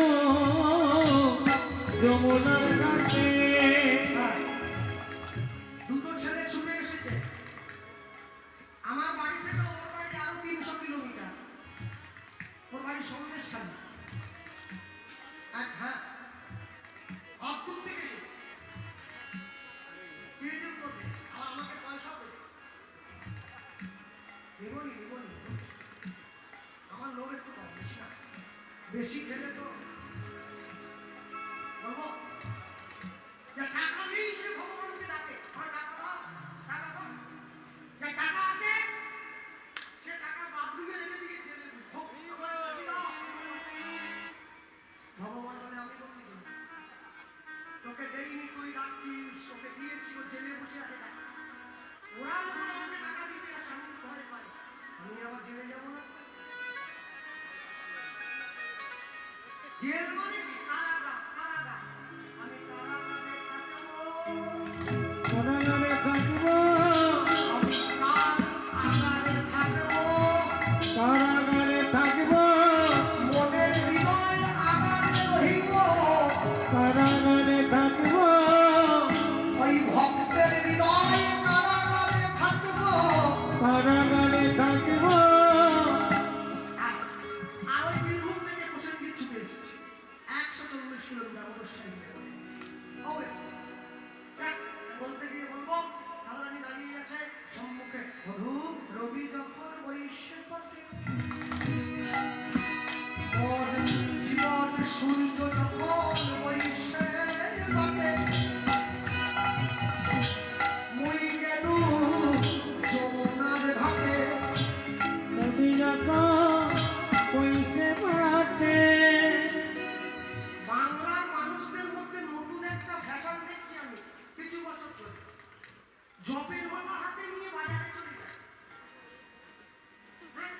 যমুনার ঘাটে হ্যাঁ, দুটো ছেলে ছুটে এসেছে আমার বাড়ি থেকে ওর বাড়ি আরো 300 কিলোমিটার। ওর বাড়ি সন্দেশখালী। হ্যাঁ অত দূর থেকে এসেছে। কি যোগ করবে আর আমাকে পয়সাও দেবে। নিবনি আমার লোক একটু কম, বেশি না। বেশি খেলে তো বলবো যে টাকা নেই সে ভগবানকে ডাকে, আর টাকা দাও, টাকা দাও। যে টাকা আছে সে টাকা বাথরুমে রেখে দিয়ে জেলে ভগবান বলে আমি বন্দি করি, তোকে দেইনি তুই ডাকছিস, তোকে দিয়েছি ও জেলে বসে আছে ডাকছি। ওরা যখন আমাকে টাকা দিতে আসে আমি তো ভয় পাই, আমি আবার জেলে যাবো না। জেল মানে কি? কারাগার, কারাগার। আমি কারাগারে থাকবো, কারাগারে থাকবো আমি কারাগারে থাকবো, কারাগারে থাকবো মনের হৃদয় আগারে রহিব, কারাগারে থাকবো ওই ভক্তের হৃদয় কারাগারে থাকবো। কারাগারে থাকবো আর ওই বীরভূম থেকে প্রসেনজিৎ ছুটে এসেছে 140 কিলোমিটার মোটর সাইকেলে। ও এসেছে। যাক, বলতে গিয়ে বলবো রাধারানী দাঁড়িয়ে আছে সম্মুখে। বধূ রবি যখন বৈশ্যে পথে, ওর জীবন সূর্য যখন বৈশ্যে পথে, মুই গেল যমুনার ঘাটে। নদী যখন কইছে পাতে বাংলার মানুষদের মধ্যে নতুন একটা ফ্যাশন দেখছি আমি কিছু বছর ধরে। জপের মালা হাতে নিয়ে বাজারে চলে যায়। হ্যাঁ,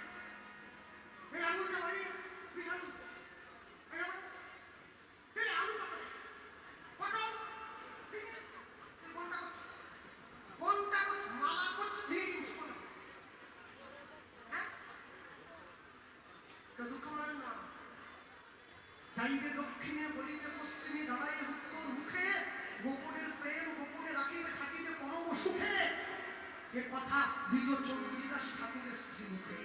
এই আলুটা বাড়িয়ে বিশাল এই আলু কাটে পটল কোনটা মালা করছো ঠিক আছে। হ্যাঁ, তো দুঃখ মানে না। যাইবে দক্ষিণে বলিবে পশ্চিমে, দাঁড়াইবে উত্তর মুখে, গোপনের প্রেম গোপনে রাখিবে থাকিবে পরম সুখে। এ কথা দ্বিজ চন্দ্রদাস ঠাকুরের শ্রীমুখে।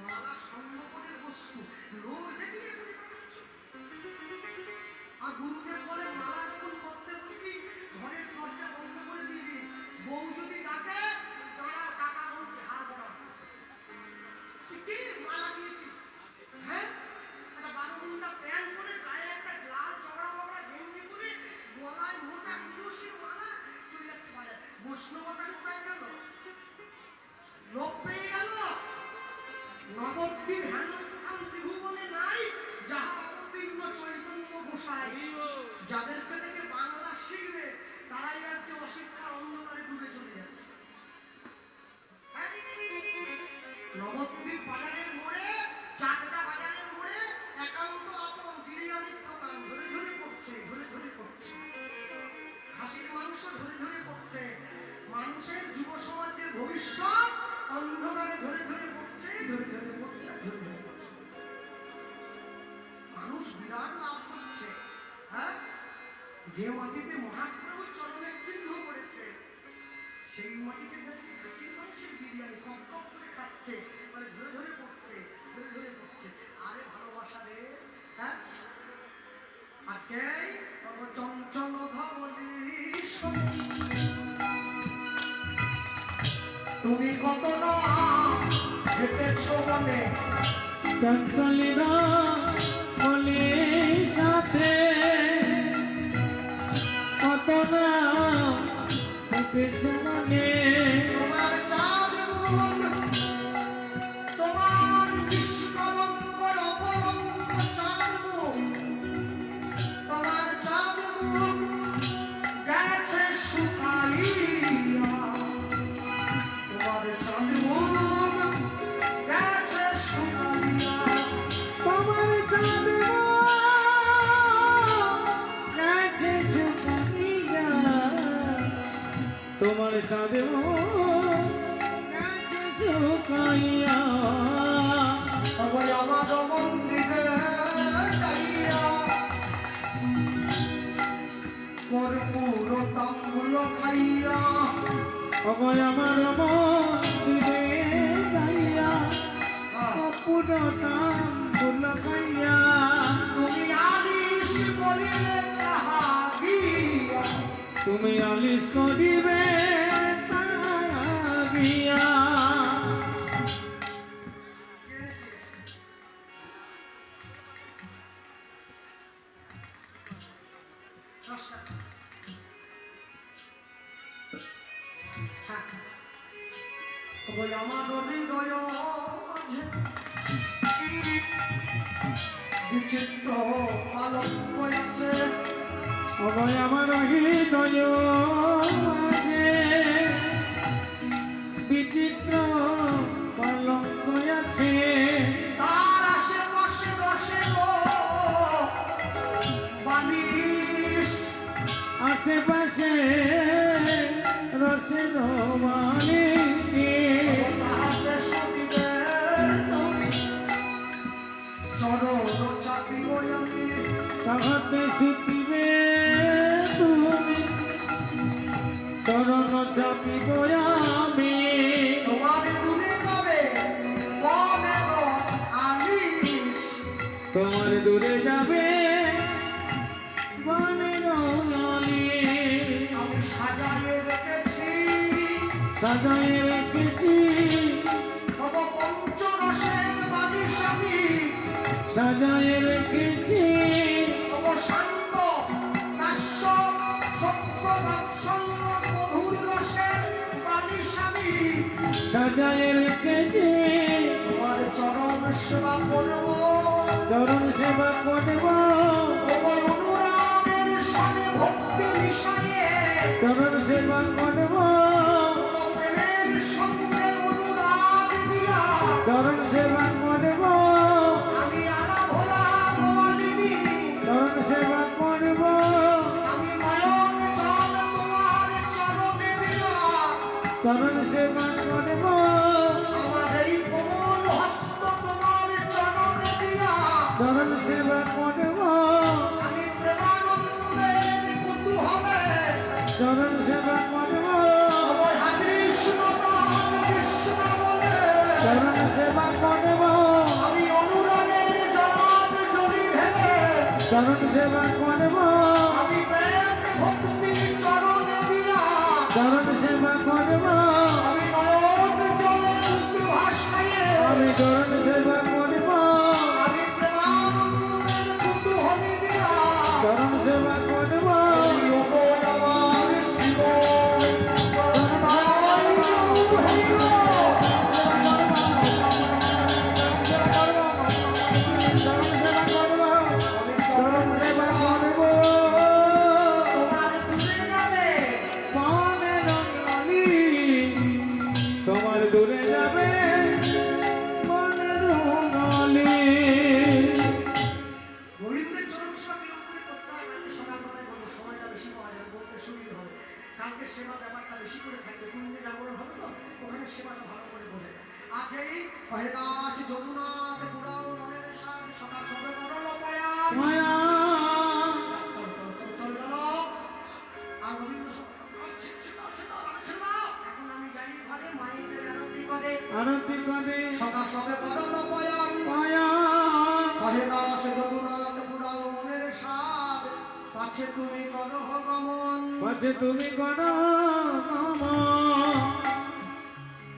মালা সন্ন্যপনের বস্তু, লোক দেখলে আর গুরুদেব বলে মালা যখন করতে বলবি ঘরের দরজা বন্ধ করে দিবি, বউ যদি ডাকে দাঁড়া টাকা বলছে হার বড় কি মালা দিয়ে কি? হ্যাঁ, যাদেরকে থেকে বাংলা শিখবে তারাই আর কি অশিক্ষার অন্ধকারে ডুবে চলে যাচ্ছে। হ্যাঁ? নবদ্বীপ বাজারের মোড়ে, চাকদা বাজারের মোড়ে একান্ত আপন বিরিয়ানির দোকান ধরে ধরে পড়ছে, ধরে ধরে পড়ছে। হাসির মানুষও ধরে ধরে পড়ছে। মানুষের যুব সমাজের ভবিষ্যৎ অন্ধকারে ধরে ধরে পড়ছে, ধরে ধরে পড়ছে, ধরে ধরে পড়ছে। মানুষ বিরাট লাভ করছে। হ্যাঁ, যে মাটিতে মহাপ্রভুর চরণের চিহ্ন পড়েছে সেই মাটিতে নাকি হাসির মানুষের বিরিয়ানি কপ কপ করে খাচ্ছে, মানে ধরে ধরে পড়ছে, ধরে ধরে পড়ছে। আরে ভালোবাসা রে, হ্যাঁ, আছে চঞ্চল ধবলি তুমি কত না হেঁটেছ মনে চঞ্চলিরা বলি সাথে কত না মনে তোমার চাঁদ মন, তোমার বিষ্কলঙ্ক অপলঙ্ক চাঁদ মন, তোমার চাঁদ মন গেছে শুকাইয়া, তোমার চাঁদ মন গেছে শুকাইয়া, তোমার চাঁদ গেছে শুকাইয়া, তোমার চাঁদ গেছে শুকাইয়া, সবাই আমার মন্দিরে যাইয়া কর্পূর তাম্বুল খাইয়া, অবয় আমার মন্দিরে যাইয়া কর্পূর তাম্বুল খাইয়া, তুমি আলিশ করিলে তাহা গিয়া, তুমি আলিশ করিবে গিয়া। তবে আমার হৃদয় বিচিত্র পালক আছে, অবয় আমার হৃদয় আছে বিচিত্র কলঙ্ক আছে, তার আশেপাশে বসে গো বালিশ, আশেপাশে রসে রোমানি, তাহাতে সবিবে তুমি চরণ চাপিব আমি, তাহাতে শুকিবে তুমি চরণ চাপিব আমি, তোমার দূরে যাবে মনে আলিশ, তোমার দূরে যাবে বনের আলিশ, আমি সাজাইয়ে রেখেছি সাজায় রেখেছি তব পঞ্চরসের বালিশ আমি, সাজায় রেখেছি তব শান্ত কাশ্য সত্য বাৎসল্য মধুর রসের বালিশ আমি, সাজায় রেখেছি তোমার চরণ সেবা করব, চরণ সেবা করব, তব অনুরাগের সানে ভক্তি মিশাইয়ে, চরণ সেবা করব, তব প্রেমের সঙ্গে অনুরাগ দিয়া, চরণ সেবা করব, আমি আরাধনা মালিনী, চরণ সেবা করব, আমি নয়ন জল তোমার চরণে দিয়া, চরণ সেবা করব, আমার এই কোমল হস্ত তোমার চরণে দিয়া, চরণ সেবা করব, আমি প্রেমানন্দের কুতূহলে চরণ সেবা করব, তবই কৃষ্ণ নাম কৃষ্ণ বলে, চরণ সেবা করব, আমি অনুরাগের জল জড়ি ভেবে, চরণ সেবা করব, আমি প্রেম ভক্তি চরণে দিয়া, চরণ সেবা করব, আমি নয়ন জলে মুক্ত ভাসাইয়ে, আমি চরণ সেবা করব, আমি প্রেমানন্দের কুতূহলে দিয়া, চরণ সেবা করব, হরি ওম আমার শিব করুণায় হরি ওম। চরণ সেবা করব, চরণ সেবা করব, সেবা ব্যাপারটা বেশি করে থাকবে, কুঞ্জে জাগরণ হবে তো ওখানে সেবাটা ভালো করে বলে। আগেই কহেদাস যদুনাথ পুরাও মনের সাথে সকাল সবে করল পায়া মায়া আর রবীন্দ্র এখন আমি যাই ঘরে মায়েদের আরতি করে সকাল সবে করল পায়া মায়া কহেদাস যদুনাথ পুরাও মনের সাথ পাছে তুমি করো গমন পাছে তুমি করো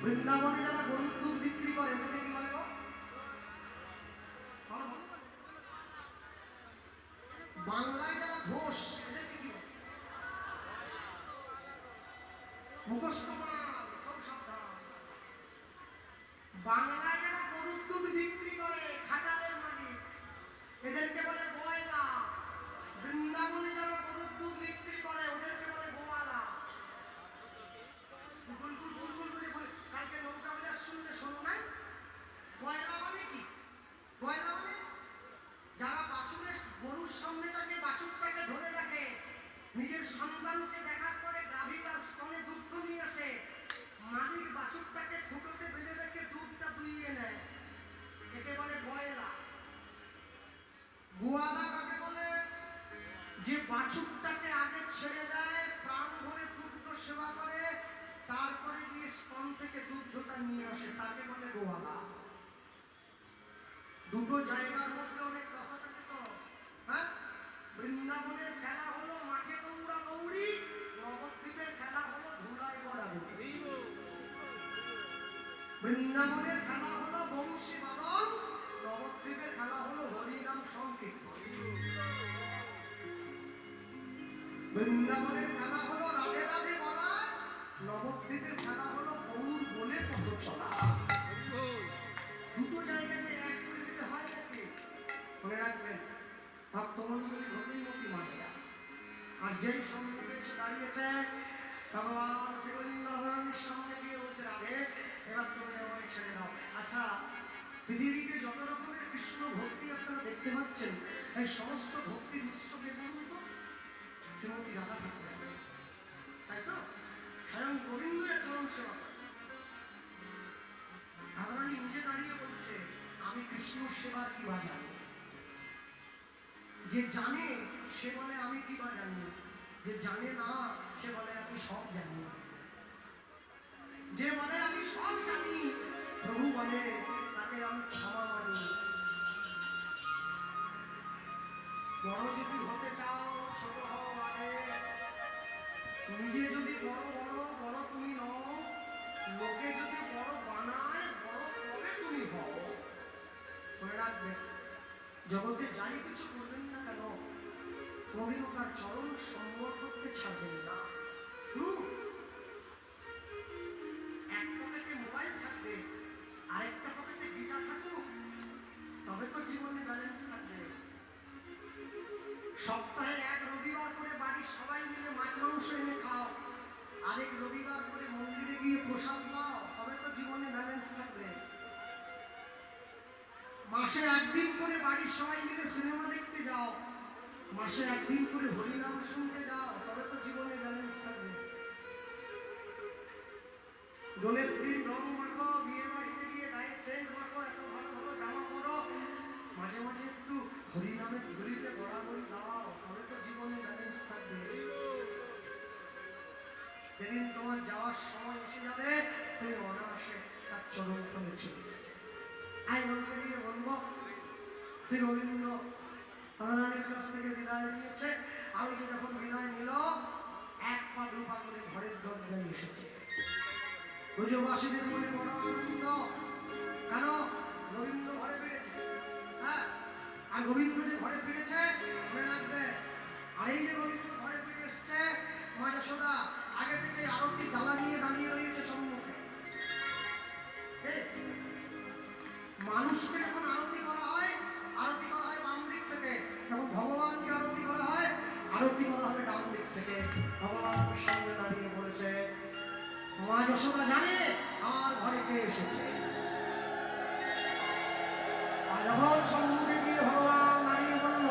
বৃন্দাবনে যারা গরুর দুধ বিক্রি করে এদেরকে কি বলে গো? বলো, বলো। বাংলায় যারা ঘোষ এদেরকে কি বলে? মুখস্থ মাল, খুব সাবধান। বাংলায় যারা গরুর দুধ বিক্রি করে খাটালের মালিক এদেরকে বলে গোয়েলা। বৃন্দাবনে যারা গরুর দুধ বিক্রি করে ওদেরকে বলে গোয়ালা। কালকে নৌকা বিলাস শুনলে শোনো নাই? গয়লা মানে কি? গয়লা মানে যারা বাছুরের গরুর সামনেটাকে বাছুরটাকে ধরে রাখে, নিজের সন্তানকে দেখার পরে গাভী তার স্তনে দুধ নিয়ে আসে, মালিক বাছুরটাকে খুঁটোতে বেঁধে রেখে দুধটা দুইয়ে নেয়, একে বলে গয়লা। গোয়ালা কাকে বলে? যে বাছুরটাকে আগে ছেড়ে দেয়, প্রাণ ভরে দুগ্ধ সেবা করে, তারপরে গিয়ে স্তন থেকে দুগ্ধটা নিয়ে আসে, তাকে বলে গোয়ালা। দুটো জায়গার মধ্যে অনেক তফাৎ আছে তো। হ্যাঁ, বৃন্দাবনের খেলা হলো মাঠে দৌড়া দৌড়ি, নবদ্বীপের খেলা হলো ধুলায় গড়াগড়ি। বৃন্দাবনের খেলা হলো বংশী বাদন, নবদ্বীপের খেলা হলো হরিনাম সংকীর্তন। বৃন্দাবনের খেলা হলো রাধে রাধে বলা, নবদ্বীপের খেলা হলো গৌর বলে পথ চলা। দুটো জায়গাতে এক করে দিতে হয় নাকি? মনে রাখবেন, ভক্তমন্ডলী ভক্তিমতী মায়েরা। আর যেই সম্মুখে এসে দাঁড়িয়েছে ভগবান শ্রীগোবিন্দর সামনে গিয়ে বলছে, রাধে এবার তুমি আমায় ছেড়ে দাও। আচ্ছা, পৃথিবীতে যত রকমের কৃষ্ণ ভক্তি আপনারা দেখতে পাচ্ছেন, এই সমস্ত ভক্তির উৎস কে বলুন তো? শ্রীমতী রাধা ঠাকুর, তাই তো? স্বয়ং গোবিন্দের চরণ সেবা করে। রাধারানী নিজে দাঁড়িয়ে বলছে, আমি কৃষ্ণ সেবার কি বা জানি। যে জানে সে বলে আমি কি বা জানি, যে জানে না সে বলে আমি সব জানি। যে বলে আমি সব জানি, প্রভু বলে তাকে আমি ক্ষমা মানি। বড় যদি হতে চাও ছোট হও আগে, নিজে যদি বড় বড় বড় তুমি নও, লোকে যদি বড় বানায় বড় তবে তুমি হও। মনে রাখবে, জগতে যাই কিছু করবেন না কেন, কোনোদিনও তার চরণ সম্বর করতে ছাড়বেন না। এক পকেটে মোবাইল থাকবে, আরেকটা পকেটে গীতা থাকুক, তবে তো জীবনে ব্যালেন্স থাকবে। সপ্তাহে এক রবিবার করে বাড়ির সবাই মিলে মাছ মাংস এনে খাও, আরেক রবিবার করে মন্দিরে গিয়ে প্রসাদ পাও, তবে তো জীবনে ব্যালেন্স থাকবে। মাসে একদিন করে বাড়ির সবাই মিলে সিনেমা দেখতে যাও, মাসে একদিন করে হরিনাম শুনতে যাও, তবে তো জীবনে ব্যালেন্স থাকবে। দোলের দিন রং মাখো, বিয়ে বাড়িতে গিয়ে গায়ে সেন্ট মাখো, এত ভালো ভালো জামা পরো, মাঝে মাঝে একটু হরিনামের ধরিতে গড়াগড়ি দাও, তবে তো জীবনে ব্যালেন্স থাকবে। যেদিন তোমার যাওয়ার সময় এসে যাবে, তুমি অনায়াসে তার চরণ তলে চলে যাবে। আমি বলতে গিয়ে বলবো, শ্রী গোবিন্দ রাধারানীর কাছ থেকে বিদায় নিয়েছে। আমি যে যখন বিদায় নিল, এক পা দু পা করে ঘরের দরজায় এসেছে। ব্রজবাসীদের মনে বড় আনন্দ, কেন গোবিন্দ ঘরে ফিরেছে। হ্যাঁ, আর গোবিন্দ যে ঘরে ফিরেছে মনে রাখবে, আর এই যে গোবিন্দ ঘরে ফিরে এসছে, মা যশোদা আগে থেকে আরতি ডালা নিয়ে দাঁড়িয়ে রয়েছে সম্মুখে। মানুষকে যখন আরতি করা হয় বাম দিক থেকে, যখন ভগবানকে আরতি করা হয় আরতি করা হবে ডান দিক থেকে। ভগবান সামনে দাঁড়িয়ে বলেছে, মা যশোদা জানে আমার ঘরে কে এসেছে। আর যখন সম্মুখে গিয়ে ভগবান দাঁড়িয়ে বলল,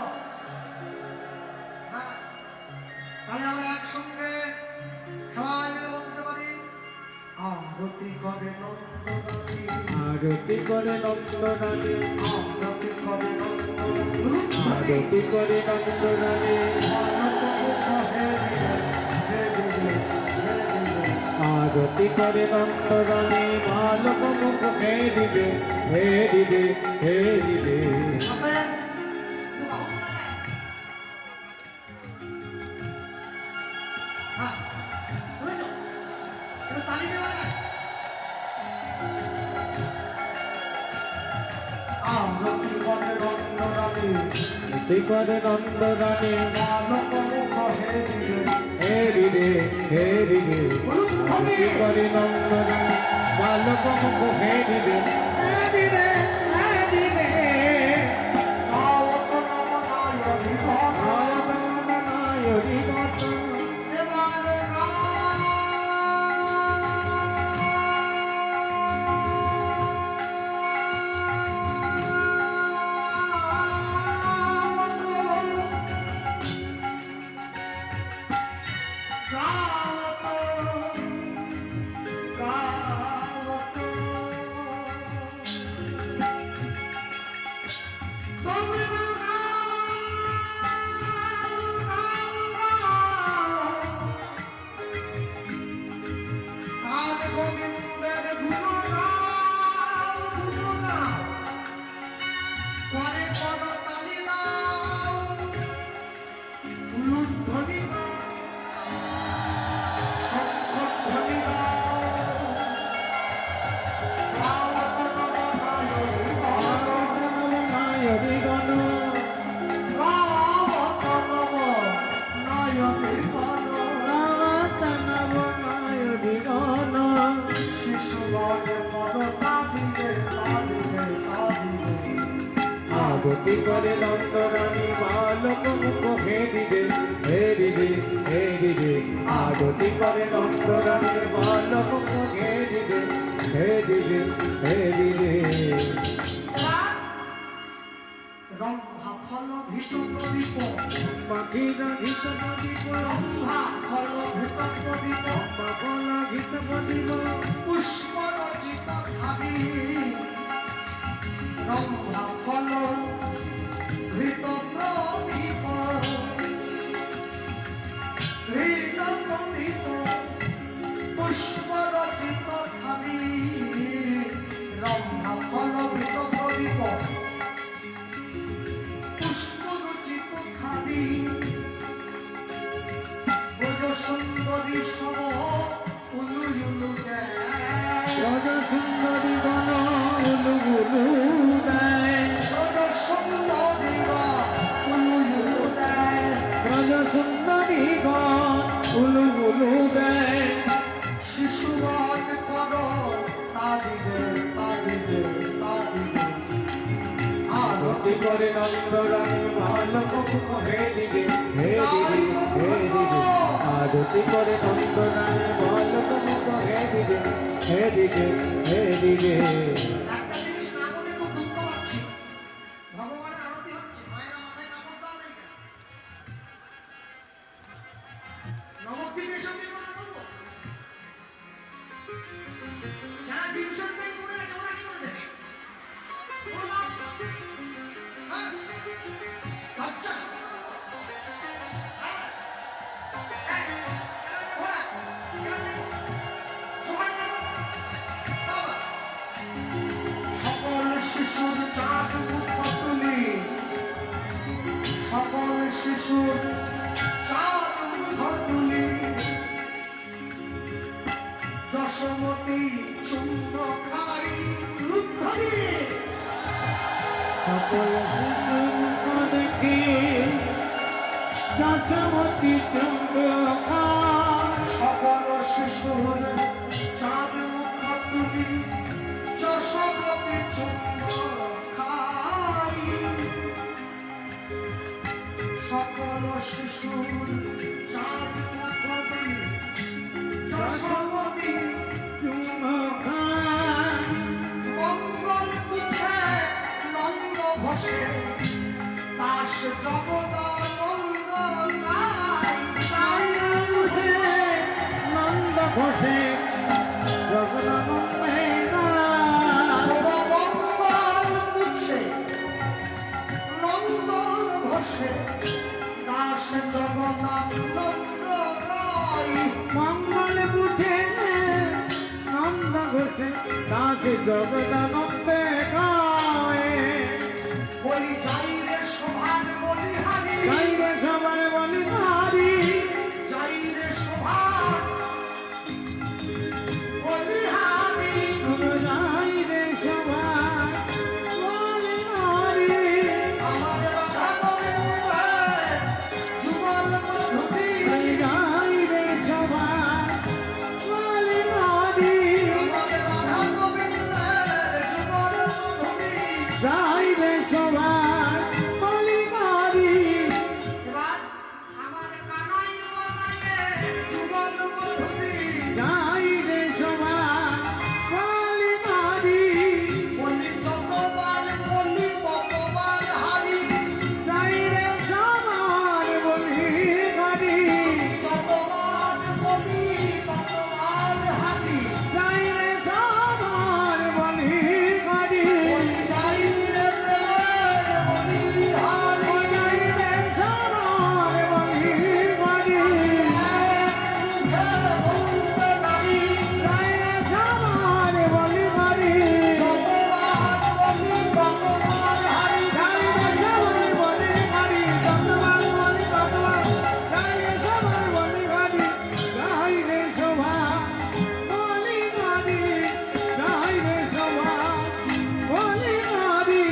হ্যাঁ তাহলে আমরা একসঙ্গে সবাই করে নন্দরানী আরতি করে নন্দরানী আরতি করে নন্দরানী আরতি করে নন্দরানী আরতি করে নন্দরানী মালক মুখ হেরিবে হেরিবে হেরিবে আরতি করে নন্দরানী আরতি করে নন্দরানী মালক মুখ হেরিবে হেরিবে হেরিবে আরতি করে নন্দরানী মালক মুখ হেরিবে হেরিবে হেরিবে নায়রি গত নায়রি গণ রাতনব নায়রি গণ আরতি করে নন্দরানী বালক মুখ হেরিবে হেরিবে হেরিবে আরতি করে নন্দরানী বালক মুখ হেরিবে হেরিবে হেরিবে রম্ভা ফল ভীত প্রদীপ পাখিরা ঘিত প্রদীপ রম্ভা ফল ভীত প্রদীপ পাগলা ঘিত প্রদীপ পুষ্প রচিত ভাবি রম্ভা ফল ভীত প্রদীপ ভীত প্রদীপ পুষ্প রচিত ভাবি রম্ভা ফল ভীত প্রদীপ পুষ্প রচিত খাবি ভোজ সুন্দরী সম উলু উলু রজ সুন্দরী গণ উলু উলু দেয় ভোজ সুন্দরী উলু উলু রজ সুন্দরী গণ উলু উলু দেয় শিশুবাদ কর তাদিবে তাদিবে তাদিবে আরতি করে নন্দরানী বালক মুখ হেরিবে হেরিবে হেরিবে আরতি করে নন্দরানী বালক মুখ হেরিবে হেরিবে হেরিবে একটা জিনিস না বলে খুব দুঃখ পাচ্ছি ভগবানের আরতি হচ্ছে মায়েরা মাথায় কাপড় দাও নাই কেন নবদ্বীপের সঙ্গে কথা বলবো যারা টিউশন পেয়ে পড়ে আছে ওরা কি করে দেবে ওরা হ্যাঁ বাচ্চা হ্যাঁ ওরা সময় লাগবে বাবা সকল শিশুর চাঁদ মুখ তুলি সকল শিশুর চাঁদ মুখ তুলি যশোমতী চুম্ব খাই রুদ্ধরি সকল শিশু দেখি যশোমতী চন্দ্রকা সকল শিশুর চাঁদ মুখ তুলি যশোমতী চুম্ব খাই সকল শিশুর চাঁদ মুখ তুলি যশোমতী চুম্বকা মঙ্গল পুছে নন্দ ঘোষে দাস জগদানন্দ নাই নাই নন্দ ঘোষে জগদানন্দ জগদানন্দ রায় মঙ্গল বুঝে নন্দ ঘোষে দাসে জগদানন্দে গায়ে বলি যাই রে সভার বলিহারি গাইবে সবার বলি হারি যাই রে সভার বলিহারি গাইবে সবার বলি হারি আমার রাধা গোবিন্দের যুগল মধুরী গাইবে সবার বলি হারি আমার রাধা গোবিন্দের যুগল মধুরী গাইবে সবার বলি হারি এবার আমার কানাই বলায়ে যুগল মধুরী গাইবে সবার বলি হারি বলি যতবার বলি ততবার হারি গাইবে সবার বলি হারি যতবার বলি ততবার হারি গাইবে সবার বলি হারি বলি যাই রে প্রেমের বলিহারি গাইবে সবার বলি হারি বলতে নারী গাইবে সবার বলি হারি যতবার বলি ততবার হারি গাইবে সবার বলি হারি যতবার বলি ততবার গাইবে সবার বলি হারি গাইবে সবার বলি হারি গাইবে সবার বলি হারি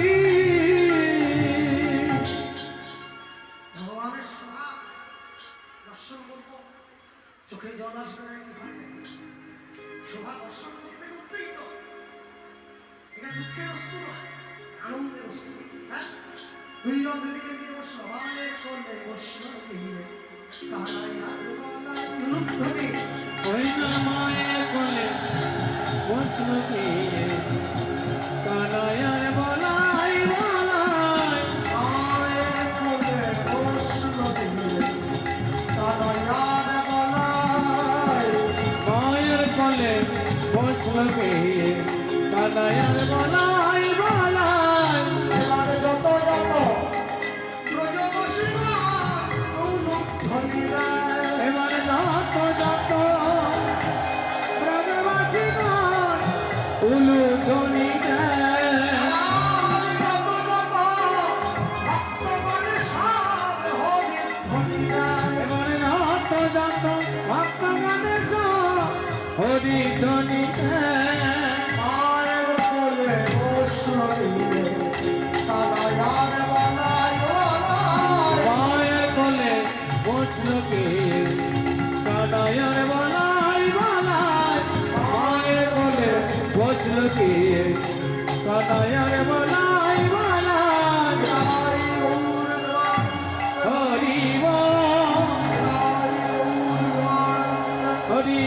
ভগবানের সভা দর্শন করবো চোখে জল আসবে না কি হয় নাকি? শোভা দর্শন করতে করতেই তো এটা দুঃখের অস্ত্র নয় আনন্দের অস্ত্র হ্যাঁ দুইজন দুদিকে নিয়ে বসলো ভগবানের করলে বসলো গিয়ে কানাইয়া রুমালায় লুপ্তনে ওই মায়ের কোলে বসল দিয়ে কানায়ার বলাই বলাই মায়ের কোলে বসলো গিয়ে কানাইয়ার গলায় মায়ের কোলে বসল দিয়ে কানায়ার বলাই বলাই এবার যত ব্রজবসীরা অনুধ্বনিরা এবার যত যত ব্রজবাসীগণ উলু ধ্বনি দেয় এবার যত যত ভক্তগণের হরি ধ্বনি দেয় মায়ের কোলে বসল কে কানায়ার বলাই বলাই মায়ের কোলে বসল কে কানায়ার বলাই বলাই হরি বল হরি